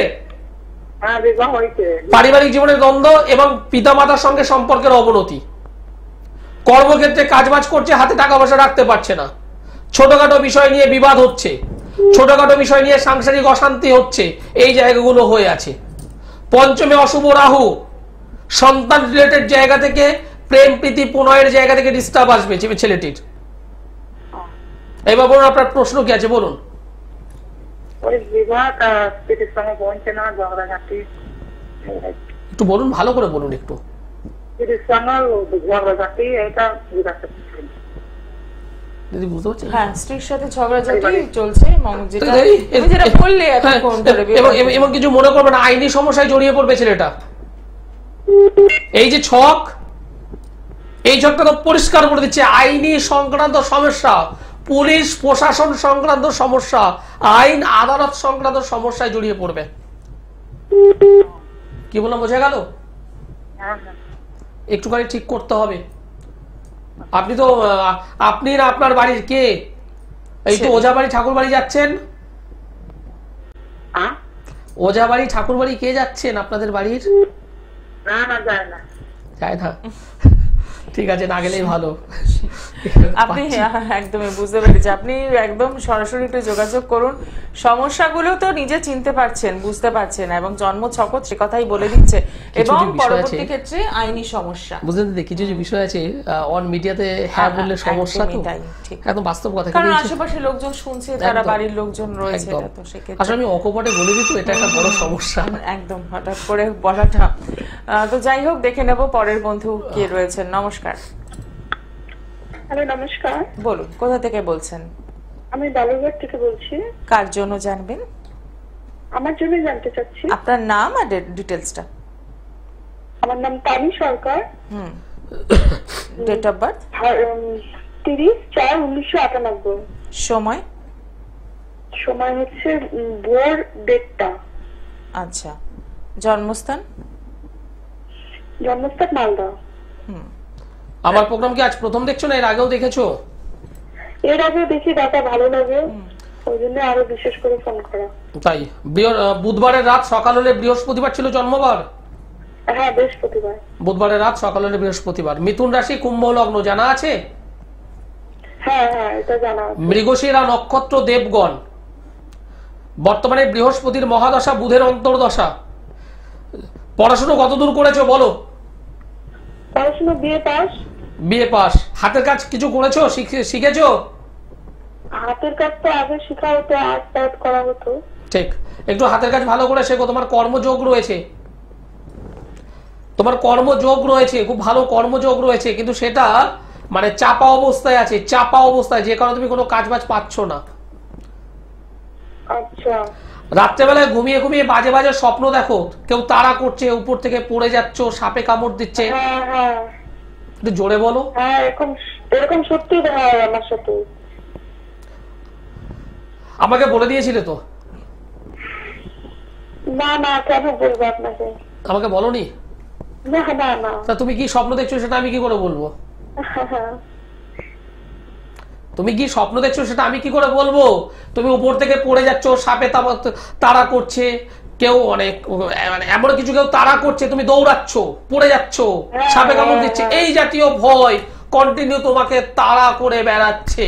হ্যাঁ বিবাহ হয়েছে।
পারিবারিক জীবনের দ্বন্দ্ব এবং পিতামাতার সঙ্গে সম্পর্কের অবনতি, কর্মক্ষেত্রে কাজবাজ করছে, হাতে টাকা পয়সা রাখতে পারছে না, ছোটখাটো বিষয় নিয়ে বিবাদ হচ্ছে, ছোটখাটো বিষয় নিয়ে সাংসারিক অশান্তি হচ্ছে, এই জায়গাগুলো হয়ে আছে। পঞ্চমে অশুভ রাহু, সন্তান রিলেটেড জায়গা থেকে, প্রেম প্রীতি প্রণয়ের জায়গা থেকে ডিস্টার্ব আসবে ছেলেটির। এবার বলুন, আপনার প্রশ্ন কি আছে বলুন।
ওই বিবাহ স্ত্রীর সঙ্গে বলছে না, ঝগড়াঝাটি,
একটু বলুন, ভালো করে বলুন একটু।
স্ত্রীর সঙ্গে ঝগড়াঝাটি, এটা জিজ্ঞাসা করছি।
দিদি বুঝতে পারছেন?
হ্যাঁ, স্ত্রীর সাথে ঝগড়াঝাটি চলছে, যেটা তুমি যেটা বললে এতক্ষণ ধরে।
এবং কিছু মনে করবে না, আইনি সমস্যায় জড়িয়ে পড়বে ছেলেটা। এই যে ছক, এই ছকটা তো পরিষ্কার করে দিচ্ছে, আইনি সংক্রান্ত সমস্যা, পুলিশ প্রশাসন সংক্রান্ত সমস্যা, আইন আদালত সংক্রান্ত সমস্যায় জড়িয়ে পড়বে। কি বললাম, বোঝা গেল? একটুখানি ঠিক করতে হবে। আপনি তো আপনি না আপনার বাড়ির কে, এই তো ওঝা বাড়ি ঠাকুর বাড়ি যাচ্ছেন, ওঝা বাড়ি ঠাকুর বাড়ি কে যাচ্ছেন আপনাদের বাড়ির?
না না, যায় না,
যায় না, ঠিক আছে, না গেলেই ভালো।
আপনি একদমই বুঝতে পেরেছি, আপনি একদম সরাসরি একটু যোগাযোগ করুন। সমস্যাগুলো তো নিজে চিনতে পারছেন, বুঝতে পারছেন, এবং জন্ম ছকত সে কথাই বলে দিচ্ছে, এবং পরবর্তী ক্ষেত্রে আইনি সমস্যা।
বুঝলেন দিদি, কিছু যে বিষয় আছে অন মিডিয়াতে হ্যাঁ বললে সমস্যা, তো একদম বাস্তব কথা,
কারণ আশেপাশে লোকজন শুনছে, তারা বাড়ির লোকজন রয়েছে, এটা তো সেক্ষেত্রে
আসলে আমি অকপটে বলে দিত, এটা একটা বড় সমস্যা।
একদম হঠাৎ করে বলাটা। তো যাই হোক, দেখে নেব পরের বন্ধু কে রয়েছেন। নমস্কার।
হ্যালো, নমস্কার।
বলুন, কোথা থেকে বলছেন?
আমি বালুরঘাট থেকে বলছি।
কার জন্য জানবেন?
আমার জন্য জানতে চাচ্ছি।
আপনার নাম আর ডিটেলসটা।
আমার নাম Tani Sarkar.
Date of birth?
30/4/1998।
সময়?
সময় হচ্ছে ভোর 1:30টা।
আচ্ছা। জন্মস্থান?
জন্মস্থান মালদা।
আমার প্রোগ্রাম কি আজ প্রথম দেখছো না এর আগেও দেখেছো?
এর আগেও দেখি, দাদা ভালো লাগে, ওই জন্য আরো বিশেষ করে ফোন করা।
তাই বুধবারের রাত সকাল হলে, বৃহস্পতিবার ছিল জন্মবার?
হ্যাঁ, বৃহস্পতিবার।
বুধবারের রাত সকাল হলে বৃহস্পতিবার। মিথুন রাশি, কুম্ভ লগ্ন, জানা আছে?
হ্যাঁ হ্যাঁ, এটা জানা আছে।
মৃগশিরা নক্ষত্র, দেবগণ। বর্তমানে বৃহস্পতির মহাদশা, বুধের অন্তর্দশা। পড়াশোনা কতদূর করেছো বলো?
পড়াশোনা বিএ পাস।
BA pass. হাতের কাজ কিছু করেছো, শিখেছো?
হাতের কাজ তো আগে শেখা হতো, আর্ট করা হতো।
ঠিক, একটু হাতের কাজ ভালো করে শেখো। তোমার কর্মযোগ রয়েছে, তোমার কর্মযোগ রয়েছে, খুব ভালো কর্মযোগ রয়েছে, কিন্তু সেটা মানে চাপা অবস্থায় আছে, চাপা অবস্থায়, যে কারণে তুমি কোনো কাজ বাজ পাচ্ছ না।
আচ্ছা।
রাত্রেবেলায় ঘুমিয়ে ঘুমিয়ে বাজে বাজে স্বপ্ন দেখো, কেউ তাড়া করছে, উপর থেকে পড়ে যাচ্ছ, সাপে কামড় দিচ্ছে।
হ্যাঁ হ্যাঁ,
একটু জোরে বলো।
হ্যাঁ, এরকম সত্যি হয় আমার সাথে।
আমাকে বলে দিয়েছিলে তো?
না না, কেন বলবো আপনাকে?
আমাকে বলনি?
না না না।
তা তুমি কি স্বপ্ন দেখছো সেটা আমি কি করে বলবো? তুমি কি স্বপ্ন দেখছো সেটা আমি কি করে বলবো? তুমি উপর থেকে পড়ে যাচ্ছ, সাপে তাড়া করছে, কেউ অনেক মানে এমন কিছু কেউ তাড়া করছে, তুমি দৌড়াচ্ছ, পড়ে যাচ্ছ, সাপে কামড় দিচ্ছে, এই জাতীয় ভয় কন্টিনিউ তোমাকে তাড়া করে বেড়াচ্ছে।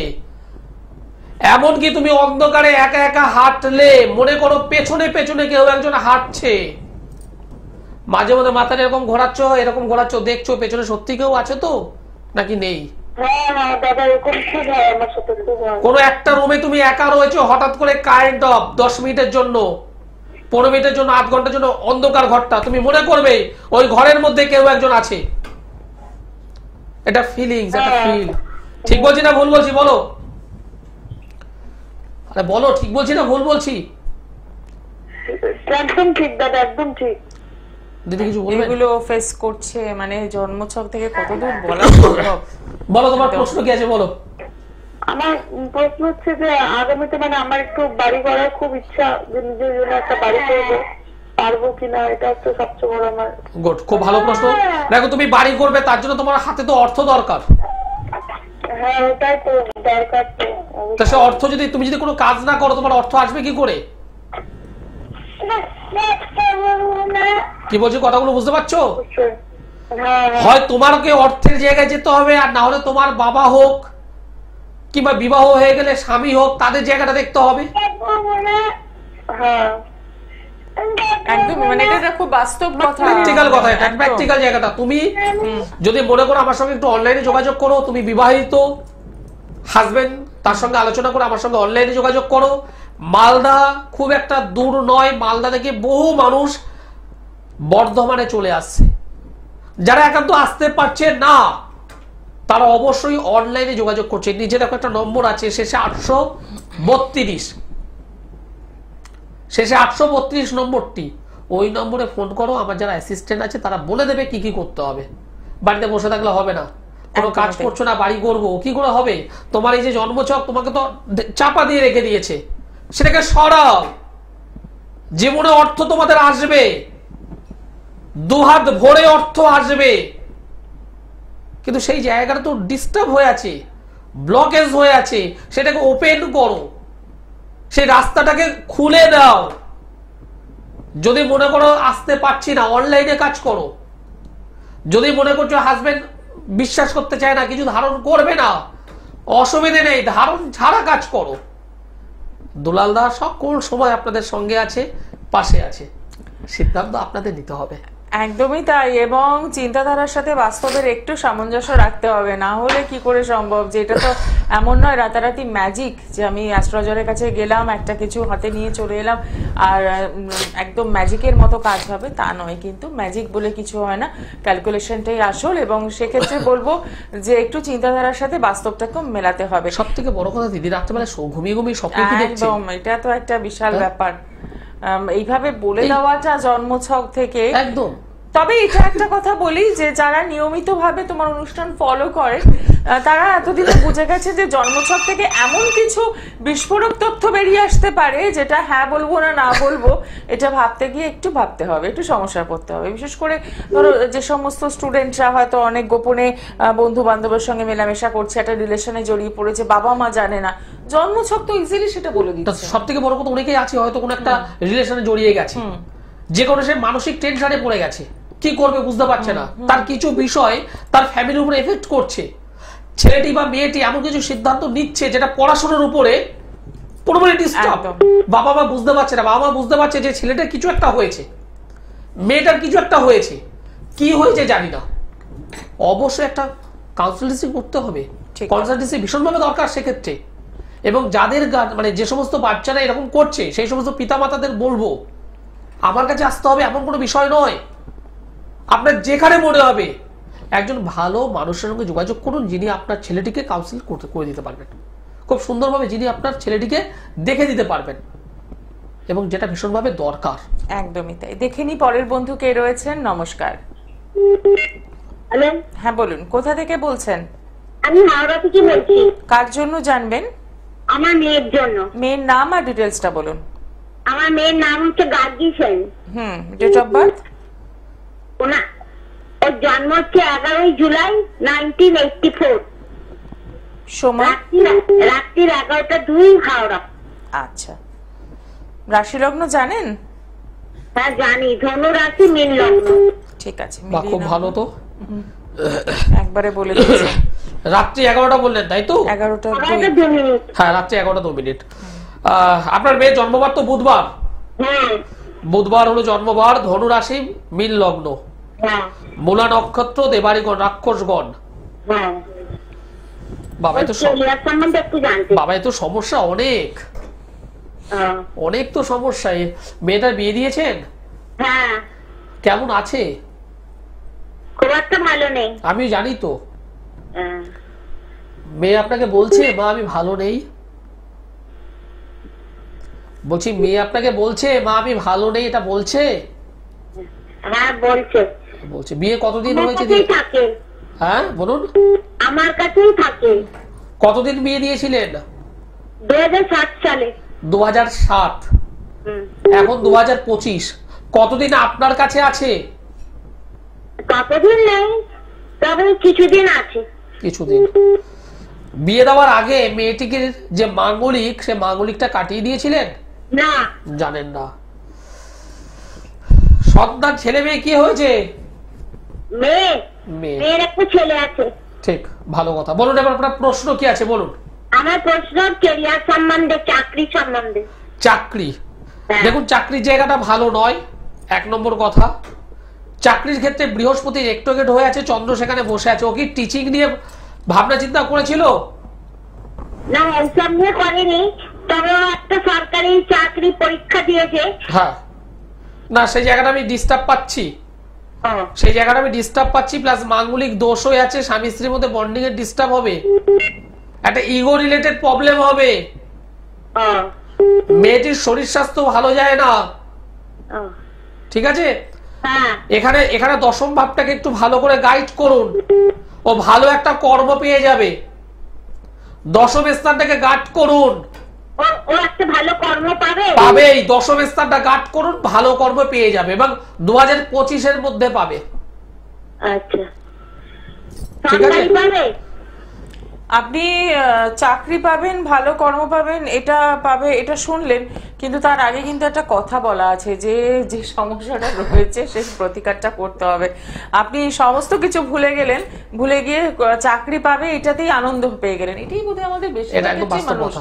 এমনকি তুমি অন্ধকারে একা একা হাঁটলে মনে করো পেছনে পেছনে কেউ একজন হাঁটছে, মাঝে মধ্যে মাথাটা এরকম ঘোরাচ্ছ, দেখছো পেছনে সত্যি কেউ আছে তো নাকি নেই। কোন একটা রুমে তুমি একা রয়েছো, হঠাৎ করে কারেন্ট অফ 10 মিনিটের জন্য, 15 মিনিটের জন্য, 8 ঘন্টার জন্য অন্ধকার ঘরটা, তুমি মনে করবে ওই ঘরের মধ্যে কেউ একজন আছে। এটা ফিলিংস, এটা ফিল। ঠিক বলছি না ভুল বলছি বলো? আরে বলো ঠিক বলছি না ভুল বলছি?
একদম ঠিক দাদা, একদম ঠিক।
দিদি কিছু বলবেন?
এগুলো ফেস করছে মানে জন্মছক থেকে কতদূর বলা সম্ভব?
বলো তোমার প্রশ্ন কি আছে বলো।
আমার প্রশ্ন হচ্ছে যে আগামীতে মানে আমার একটু বাড়ি করার খুব ইচ্ছা, যে নিজের জন্য একটা বাড়ি করবো, পারবো কিনা, এটা হচ্ছে সবচেয়ে বড় আমার।
গুড, খুব ভালো প্রশ্ন। দেখো তুমি বাড়ি করবে তার জন্য তোমার হাতে তো অর্থ দরকার।
হ্যাঁ ওটাই তো দরকার। তো
সে অর্থ তুমি যদি কোনো কাজ না করো তোমার অর্থ আসবে কি করে? কি বলছি কথাগুলো বুঝতে পারছো? হয় তোমাকে অর্থের জায়গায় যেতে হবে, আর না হলে তোমার বাবা হোক কিংবা বিবাহ হয়ে গেলে স্বামী হোক, তাদের জায়গাটা দেখতে হবে।
একদম মানে এটা খুব বাস্তব কথা,
প্র্যাকটিক্যাল কথা, এটা প্র্যাকটিক্যাল জায়গাটা। তুমি যদি মনে করো আমার সঙ্গে একটু অনলাইনে যোগাযোগ করো, তুমি বিবাহিত, হাজবেন্ড, তার সঙ্গে আলোচনা করে আমার সঙ্গে অনলাইনে যোগাযোগ করো। মালদা খুব একটা দূর নয়, মালদা থেকে বহু মানুষ বর্ধমানে চলে আসছে। যারা একান্ত আসতে পারছে না তারা অবশ্যই অনলাইনে যোগাযোগ করছে। নিচে দেখো একটা নম্বর আছে, শেষে 832, শেষে 832 নম্বরটি, ওই নম্বরে ফোন করো। আমার যারা অ্যাসিস্ট্যান্ট আছে তারা বলে দেবে কি কি করতে হবে। বাড়িতে বসে থাকলে হবে না, কোনো কাজ করছো না, বাড়ি করবো কি করে হবে? তোমার এই যে জন্মছক তোমাকে তো চাপা দিয়ে রেখে দিয়েছে, সেটাকে সরাও। জীবনে অর্থ তোমাদের আসবে, দুহাত ভরে অর্থ আসবে, কিন্তু সেই জায়গাটা তো ডিস্টার্ব হয়ে আছে, ব্লকেজ হয়ে আছে। সেটাকে ওপেন করো, সেই রাস্তাটাকে খুলে দাও। যদি মনে করো আসতে পারছি না, অনলাইনে কাজ করো। যদি মনে করছো হাজবেন্ড বিশ্বাস করতে চায় না, কিছু ধারণ করবে না, অসুবিধে নেই, ধারণ ছাড়া কাজ করো। দুলালদা সকল সময় আপনাদের সঙ্গে আছে, পাশে আছে, সিদ্ধান্ত আপনাদের নিতে হবে।
একদমই তাই, এবং চিন্তাধারার সাথে বাস্তবের একটু সামঞ্জস্য রাখতে হবে, না হলে কি করে সম্ভব? যে এটা তো এমন নয় রাতারাতি ম্যাজিক যে আমি অ্যাস্ট্রোলজারের কাছে গেলাম, একটা কিছু হাতে নিয়ে চলে এলাম আর একদম ম্যাজিকের মতো কাজ হবে, তা নয়। কিন্তু ম্যাজিক বলে কিছু হয় না, ক্যালকুলেশনটাই আসল। এবং সেক্ষেত্রে বলবো যে একটু চিন্তাধারার সাথে বাস্তবটাকে মেলাতে হবে।
সব থেকে বড় কথা দিদি, রাত্রেবেলা ঘুমিয়ে ঘুমিয়ে স্বপ্ন কি দেখছেন?
একদম, এটা তো একটা বিশাল ব্যাপার। এইভাবে বলে দেওয়াটা জন্মছক থেকে একদম। তবে এটা একটা কথা বলি যে যারা নিয়মিতভাবে তোমার অনুষ্ঠান ফলো করে তারা এতদিন বুঝে গেছে যে জন্মছক থেকে এমন কিছু বিস্ফোরক তথ্য বেরিয়ে আসতে পারে যেটা হ্যাঁ বলবো না না বলবো এটা ভাবতে গিয়ে একটু ভাবতে হবে, একটু সমস্যায় পড়তে হবে। বিশেষ করে ধরো যে সমস্ত স্টুডেন্টরা হয়তো অনেক গোপনে বন্ধু বান্ধবের সঙ্গে মেলামেশা করছে, একটা রিলেশনে জড়িয়ে পড়েছে, বাবা মা জানে না, জন্মছক তো ইজিলি সেটা বলে দিচ্ছে।
সব থেকে বড় কথা, অনেকেই আছে হয়তো কোনো একটা রিলেশনে জড়িয়ে গেছে, যে কোনো সে মানসিক টেনশনে পড়ে গেছে, কি করবে বুঝতে পারছে না, তার কিছু বিষয় তার ফ্যামিলির উপরে এফেক্ট করছে। ছেলেটি বা মেয়েটি এমন কিছু সিদ্ধান্ত নিচ্ছে যেটা পড়াশোনার উপরে পুরোপুরি ডিস্টার্ব। বাবা মা বুঝতে পারছে না, বাবা মা বুঝতে পারছে যে ছেলেটার কিছু একটা হয়েছে, মেয়েটার কিছু একটা হয়েছে, কি হয়েছে জানি না। অবশ্যই একটা কাউন্সেলিং করতে হবে, কনসালটেন্সি ভীষণভাবে দরকার সেক্ষেত্রে। এবং যাদের মানে যে সমস্ত বাচ্চারা এরকম করছে সেই সমস্ত পিতামাতাদের বলবো আমার কাছে আসতে হবে এমন কোনো বিষয় নয়। আপনার যেখানে মনে হবে একজন ভালো মানুষের সঙ্গে যোগাযোগ করুন, যিনি আপনার ছেলেটিকে কাউন্সিল করে দিতে পারবেন খুব সুন্দরভাবে, যিনি আপনার ছেলেটিকে দেখে দিতে পারবেন, এবং যেটা ভীষণভাবে দরকার।
একদমই তাই। দেখে নি পরের বন্ধু কে রয়েছেন। নমস্কার।
হ্যালো,
হ্যাঁ বলুন, কোথা থেকে বলছেন?
আমি হাওড়া থেকে বলছি।
কার জন্য জানবেন?
আমার মেয়ের জন্য।
মেয়ের নাম আর ডিটেইলসটা বলুন।
আমার মেয়ের নাম হচ্ছে Gargi Sen.
Date of birth?
ওর জন্ম হচ্ছে 11 জুলাই 1984।
সময়
রাত্রি 11:02 হাওড়া।
আচ্ছা, রাশি লগ্ন জানেন?
হ্যাঁ জানি, ধনু রাশি মীন লগ্ন।
ঠিক আছে,
বা খুব ভালো তো।
একবারে বলে দিচ্ছি।
রাত্রি 11টা বললেন তাই তো?
11:02।
হ্যাঁ, রাত্রি 11:02। আপনার মেয়ের জন্মবার তো বুধবার। বুধবার হলো জন্মবার, ধনু রাশি মীন লগ্ন, মূলা নক্ষত্র, দেবাড়িগণ, রাক্ষসগণ। বাবা এ তো সমস্যা অনেক, অনেক তো সমস্যা। মেয়েটার বিয়ে দিয়েছেন?
হ্যাঁ।
কেমন আছে?
খুব একটা ভালো নেই।
আমি জানি তো। মেয়ে আপনাকে বলছে মা আমি ভালো নেই? বলছি মেয়ে আপনাকে বলছে মা আমি ভালো নেই, এটা বলছে?
হ্যাঁ বলছে।
বলছে। বিয়ে কতদিন হয়েছে? হ্যাঁ বলুন।
আমার কাছেই থাকে।
কতদিন বিয়ে দিয়েছিলেন?
2007 সালে।
2007। এখন 2025। কতদিন আপনার কাছে আছে?
কতদিন নেই, তবে কিছুদিন আছে।
কিছুদিন। বিয়ে দেওয়ার আগে মেয়েটিকে যে মাঙ্গলিক, সে মাঙ্গলিকটা কাটিয়ে দিয়েছিলেন?
না।
জানেন না। সন্তান ছেলে মেয়ে কি হয়েছে?
মেয়ের একটা ছেলে আছে।
ঠিক, ভালো কথা। বলুন এবার আপনার প্রশ্ন কি আছে বলুন।
আমার প্রশ্ন ক্যারিয়ার সম্বন্ধে, চাকরি সম্বন্ধে।
চাকরি, দেখুন চাকরির জায়গাটা ভালো নয়, 1 নম্বর কথা। চাকরির ক্ষেত্রে বৃহস্পতি রেক্টোগেট হয়ে আছে, চন্দ্র সেখানে বসে আছে। ও কি টিচিং নিয়ে ভাবনা চিন্তা করেছিল?
না, এইসব নিয়ে করেনি, তবে একটা সরকারি চাকরি পরীক্ষা দিয়েছে।
হ্যাঁ, না সেই জায়গাটা আমি ডিস্টার্ব পাচ্ছি, সেই জায়গাটা আমি ডিস্টার্ব পাচ্ছি। প্লাস মাঙ্গলিক দোষ হয়ে আছে, স্বামী স্ত্রীর মধ্যে বন্ডিং এর ডিস্টার্ব হবে, একটা ইগো রিলেটেড প্রবলেম হবে। মেয়েটির শরীর স্বাস্থ্য ভালো যায় না, ঠিক আছে? এখানে এখানে দশম ভাবটাকে একটু ভালো করে গাইড করুন, ও ভালো একটা কর্ম পেয়ে যাবে। দশম স্থানটাকে গার্ড করুন,
ও একটা ভালো কর্ম পাবে।
পাবেই। দশম স্থানটা গার্ড করুন, ভালো কর্ম পেয়ে যাবে এবং 2025-এর মধ্যে পাবে।
আচ্ছা,
ঠিক আছে?
আপনি চাকরি পাবেন, ভালো কর্ম পাবেন, এটা পাবে, এটা শুনলেন। কিন্তু তার আগে কিন্তু একটা কথা বলা আছে, যে যে সমস্যাটা রয়েছে সেই প্রতিকারটা করতে হবে। আপনি সমস্ত কিছু ভুলে গেলেন, ভুলে গিয়ে চাকরি পাবে এটাতেই আনন্দ পেয়ে গেলেন। এটাই বোধহয় আমাদের বেশি মানুষ,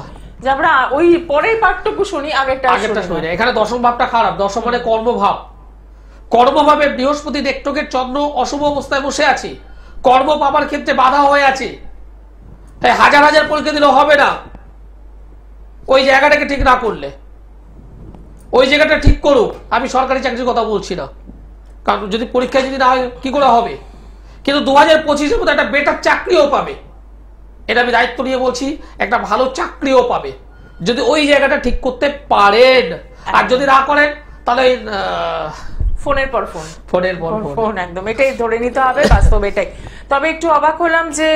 যে আমরা ওই পরের পাঠটুকু শুনি, আগেরটা শুনি।
এখানে দশম ভাবটা খারাপ। দশম মানে কর্মভাব। কর্মভাবে বৃহস্পতি রেক্টোগেট, চন্দ্র অশুভ অবস্থায় বসে আছে, কর্ম পাবার ক্ষেত্রে বাধা হয়ে আছে। তাই হাজার হাজার পরীক্ষা দিলেও হবে না ওই জায়গাটাকে ঠিক না করলে। ওই জায়গাটা ঠিক করুক। আমি সরকারি চাকরির কথা বলছি না, কারণ যদি পরীক্ষায় যদি না হয় কি করে হবে। কিন্তু 2025-এর মধ্যে একটা বেটার চাকরিও পাবে, এটা আমি দায়িত্ব নিয়ে বলছি। একটা ভালো চাকরিও পাবে যদি ওই জায়গাটা ঠিক করতে পারেন। আর যদি না করেন তাহলে
ফোনের পর ফোন,
ফোনের পর
ফোন, একদম এটাই ধরে নিতে হবে, বাস্তব এটাই। তবে একটু অবাক হলাম যে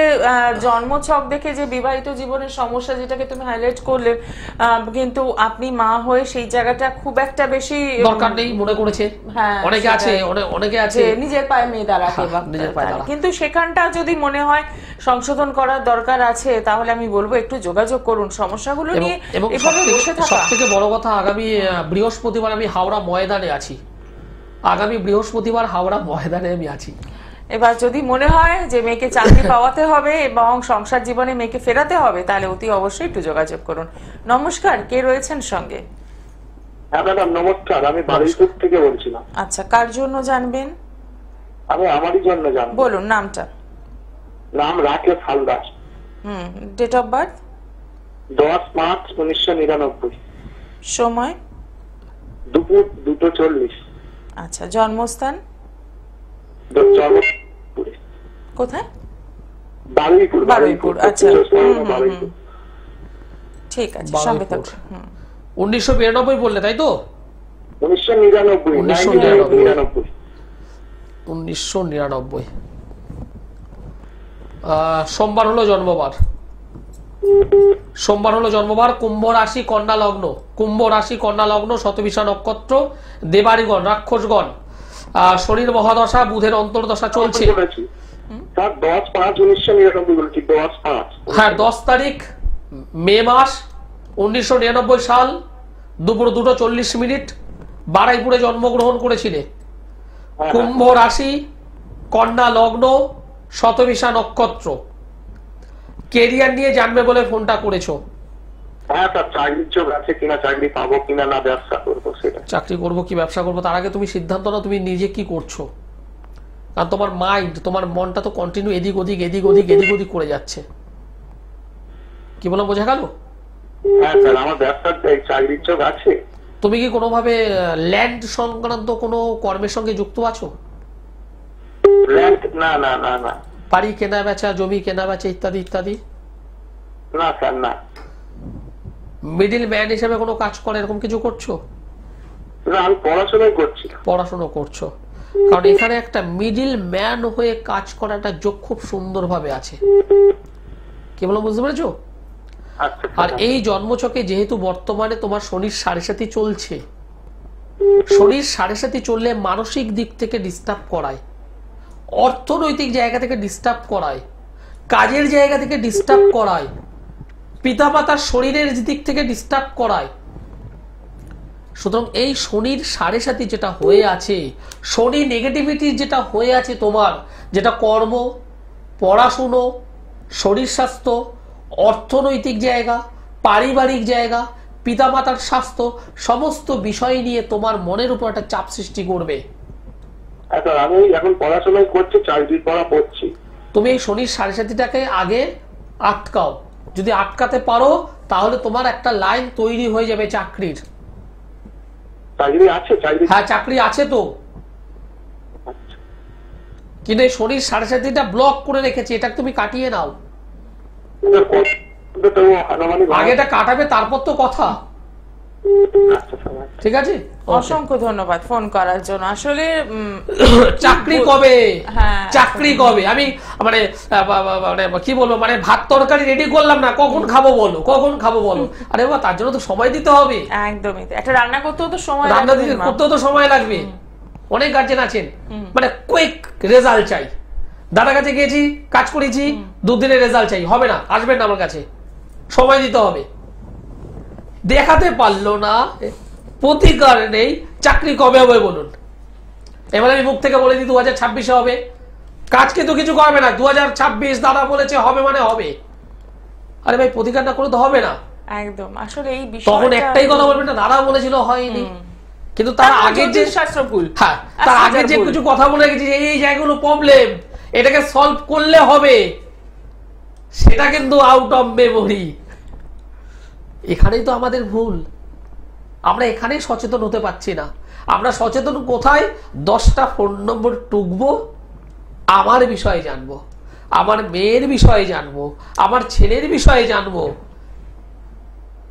জন্মছক দেখে যে বিবাহিত জীবনের সমস্যা যেটাকে তুমি হাইলাইট করলে, কিন্তু আপনি মা হয়ে সেই জায়গাটা খুব একটা বেশি
দরকার নেই মনে করেছে। অনেকে আছে, অনেকে আছে
নিজের পায়ে মেয়ে দাঁড়াতে, কিন্তু সেখানটা যদি মনে হয় সংশোধন করার দরকার আছে, তাহলে আমি বলবো একটু যোগাযোগ করুন সমস্যাগুলো নিয়ে।
এবং সবথেকে বড় কথা, আগামী বৃহস্পতিবার আমি হাওড়া ময়দানে আছি। আগামী বৃহস্পতিবার হাওড়া ময়দানে আমি আছি।
এবার যদি মনে হয় যে মেয়েকে চাকরি পাওয়াতে হবে এবং সংসার জীবনে মেয়েকে ফেরাতে হবে, তাহলে অতি অবশ্যই একটু যোগাযোগ করুন। নমস্কার, কে রয়েছেন সঙ্গে?
হ্যাঁ ম্যাডাম নমস্কার, আমি বারুইপুর থেকে বলছিলাম।
আচ্ছা, কার জন্য জানবেন?
আমি আমারই জন্য জানবো।
বলুন নামটা।
নাম Rakesh Haldar.
Date of birth?
10/5/1999।
সময়?
দুপুর 2:40।
আচ্ছা, জন্মস্থান? কোথায়?
বারুইপুর।
বারুইপুর, আচ্ছা ঠিক আছে, সঙ্গে থাকুন।
1992 বললে তাই তো?
1999।
সোমবার হলো জন্মবার। সোমবার হলো জন্মবার। কুম্ভ রাশি কন্যা লগ্ন, কুম্ভ রাশি কন্যা লগ্ন, শতবিশা নক্ষত্র, দেবাড়িগণ, রাক্ষসগণ। শরীর মহাদশা, বুধের অন্তর্দশা চলছে।
স্যার 10/5/1999 বলছি, 10/5।
হ্যাঁ 10 তারিখ মে মাস 1999 সাল দুপুর 2:40 বারাইপুরে জন্মগ্রহণ করেছিলে। কুম্ভ রাশি, কন্যা লগ্ন, শতবিশা নক্ষত্র। কেরিয়ার নিয়ে জানবে বলে ফোনটা করেছো।
হ্যাঁ স্যার, চাকরির যোগ আছে কিনা, চাকরি পাবো কিনা, না ব্যবসা করবো সেটা।
চাকরি করবো কি ব্যবসা করবো তার আগে তুমি সিদ্ধান্ত নাও তুমি নিজে কি করছো। কারণ তোমার মাইন্ড, তোমার মনটা তো কন্টিনিউ এদিক ওদিক করে যাচ্ছে। কি বললাম বোঝা গেল?
হ্যাঁ স্যার, আমার ব্যবসার চাকরির যোগ আছে।
তুমি কি কোনোভাবে ল্যান্ড সংক্রান্ত কোনো কর্মের সঙ্গে যুক্ত আছো?
ল্যান্ড না না না না।
বাড়ি কেনা বেচা, জমি কেনা বেচা ইত্যাদি ইত্যাদি?
না স্যার না।
মিডিল ম্যান হিসেবে কোনো কাজ করে এরকম কিছু করছো?
না, আমি পড়াশোনাই করছি।
পড়াশোনা করছো, কারণ এখানে একটা মিডিল ম্যান হয়ে কাজ করাটা যোগ খুব সুন্দরভাবে আছে। কি বললাম বুঝতে পেরেছো?
আচ্ছা।
আর এই জন্মছকে যেহেতু বর্তমানে তোমার শনির 7.5 চলছে, শনির 7.5 চললে মানসিক দিক থেকে ডিস্টার্ব করায়, অর্থনৈতিক জায়গা থেকে ডিস্টার্ব করায়, কাজের জায়গা থেকে ডিস্টার্ব করায়, পিতামাতার শরীরের দিক থেকে ডিস্টার্ব করায়। সুতরাং এই শনির 7.5 যেটা হয়ে আছে, শনি নেগেটিভিটি যেটা হয়ে আছে তোমার, যেটা কর্ম, পড়াশুনো, শরীর স্বাস্থ্য, অর্থনৈতিক জায়গা, পারিবারিক জায়গা, পিতামাতার স্বাস্থ্য, সমস্ত বিষয় নিয়ে তোমার মনের উপর একটা চাপ সৃষ্টি করবে।
আচ্ছা, আমি এখন পড়াশোনাই করছি, চাকরির পড়া পড়ছি।
তুমি এই শনির 7.5টাকে আগে আটকাও। যদি আটকাতে পারো তাহলে তোমার একটা লাইন তৈরি হয়ে যাবে চাকরির।
চাকরি আছে? চাকরি?
হ্যাঁ চাকরি আছে তো, কিন্তু এই শনির 7.5টা ব্লক করে রেখেছে, এটা তুমি কাটিয়ে নাও। আগে এটা কাটাবে তারপর তো কথা। ঠিক আছে,
অসংখ্য ধন্যবাদ ফোন করার জন্য। আসলে
চাকরি কবে,
হ্যাঁ
চাকরি কবে, আমি মানে কি বলবো, মানে ভাত তরকারি রেডি করলাম না, কখন খাবো বলো, কখন খাবো বলো। আরে বাবা, তার জন্য তো সময় দিতে হবে।
একদমই, একটা রান্না করতেও তো সময়
রান্না করতেও তো সময় লাগবে। অনেক গার্জেন আছেন মানে কুইক রেজাল্ট চাই। দাদার কাছে গিয়েছি, কাজ করেছি, 2 দিনের রেজাল্ট চাই, হবে না, আসবেন না আমার কাছে, সময় দিতে হবে। দেখাতে পারলো না, প্রতিকার নেই, চাকরি কবে হবে বলুন। এবার আমি মুখ থেকে বলে দিই 2026-এ হবে, কাজ কিন্তু কিছু করবে না। 2026 দাদা বলেছে হবে মানে হবে। আরে ভাই, প্রতিকার না করে তো হবে না।
একদম, আসলে এই বিষয়টা
তখন একটাই কথা বলবেন না, দাদা বলেছিল হয়নি, কিন্তু তার আগে যে
শাস্ত্রকুল,
হ্যাঁ তার আগে যে কিছু কথা বলে গেছে যে এই জায়গাগুলো প্রবলেম, এটাকে সলভ করলে হবে, সেটা কিন্তু আউট অফ মেমোরি। এখানেই তো আমাদের ভুল, আমরা এখানেই সচেতন হতে পারছি না। আমরা সচেতন কোথায়? 10টা ফোন নম্বর টুকবো, আমার বিষয়ে জানবো, আমার মেয়ের বিষয়ে জানবো, আমার ছেলের বিষয়ে জানবো,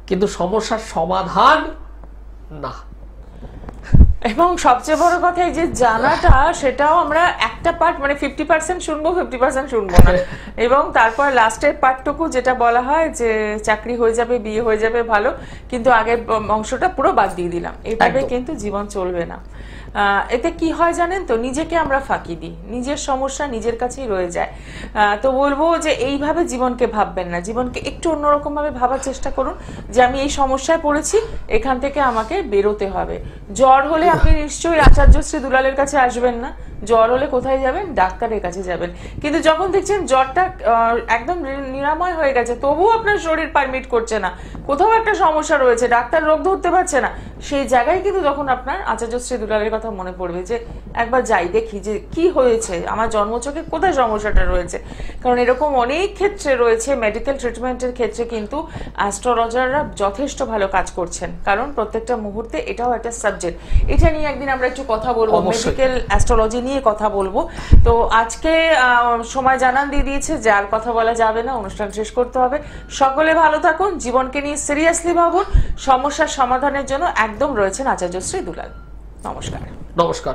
কিন্তু সমস্যার সমাধান না।
এবং সবচেয়ে বড় কথা এই যে জানাটা, সেটাও আমরা একটা পার্ট মানে 50% শুনবো, 50% শুনবো না। এবং তারপর লাস্টের পার্টটুকু যেটা বলা হয় যে চাকরি হয়ে যাবে, বিয়ে হয়ে যাবে, ভালো, কিন্তু আগের অংশটা পুরো বাদ দিয়ে দিলাম, এভাবে কিন্তু জীবন চলবে না। এতে কি হয় জানেন তো, নিজেকে আমরা ফাঁকি দিই, নিজের সমস্যা নিজের কাছেই রয়ে যায়। তো বলবো যে এইভাবে জীবনকে ভাববেন না, জীবনকে একটু অন্যরকম ভাবে ভাবার চেষ্টা করুন যে আমি এই সমস্যায় পড়েছি, এখান থেকে আমাকে বেরোতে হবে। জ্বর হলে আপনি নিশ্চয়ই আচার্যশ্রী দুলালের কাছে আসবেন না, জ্বর হলে কোথায় যাবেন? ডাক্তারের কাছে যাবেন। কিন্তু যখন দেখছেন জ্বরটা একদম নিরাময় হয়ে গেছে, তবুও আপনার শরীর পারমিট করছে না, কোথাও একটা সমস্যা রয়েছে, ডাক্তার রোগ ধরতে পারছে না, সেই জায়গায় কিন্তু তখন আপনার আচার্যশ্রী দুলালের কথা মনে পড়বে যে একবার যাই দেখি যে কি হয়েছে, আমার জন্মছকে কোথায় সমস্যাটা রয়েছে। কারণ এরকম অনেক ক্ষেত্রে রয়েছে, মেডিকেল ট্রিটমেন্টের ক্ষেত্রে কিন্তু অ্যাস্ট্রোলজাররা যথেষ্ট ভালো কাজ করছেন, কারণ প্রত্যেকটা মুহূর্তে এটাও একটা সাবজেক্ট। এটা নিয়ে একদিন আমরা একটু কথা বলবো, মেডিকেল অ্যাস্ট্রোলজি নিয়ে কথা বলবো। তো আজকে সময় জানান দিয়ে দিয়েছে যে আর কথা বলা যাবে না, অনুষ্ঠান শেষ করতে হবে। সকলে ভালো থাকুন, জীবনকে নিয়ে সিরিয়াসলি ভাবুন, সমস্যার সমাধানের জন্য একদম রয়েছেন আচার্যশ্রী দুলাল। নমস্কার।
নমস্কার।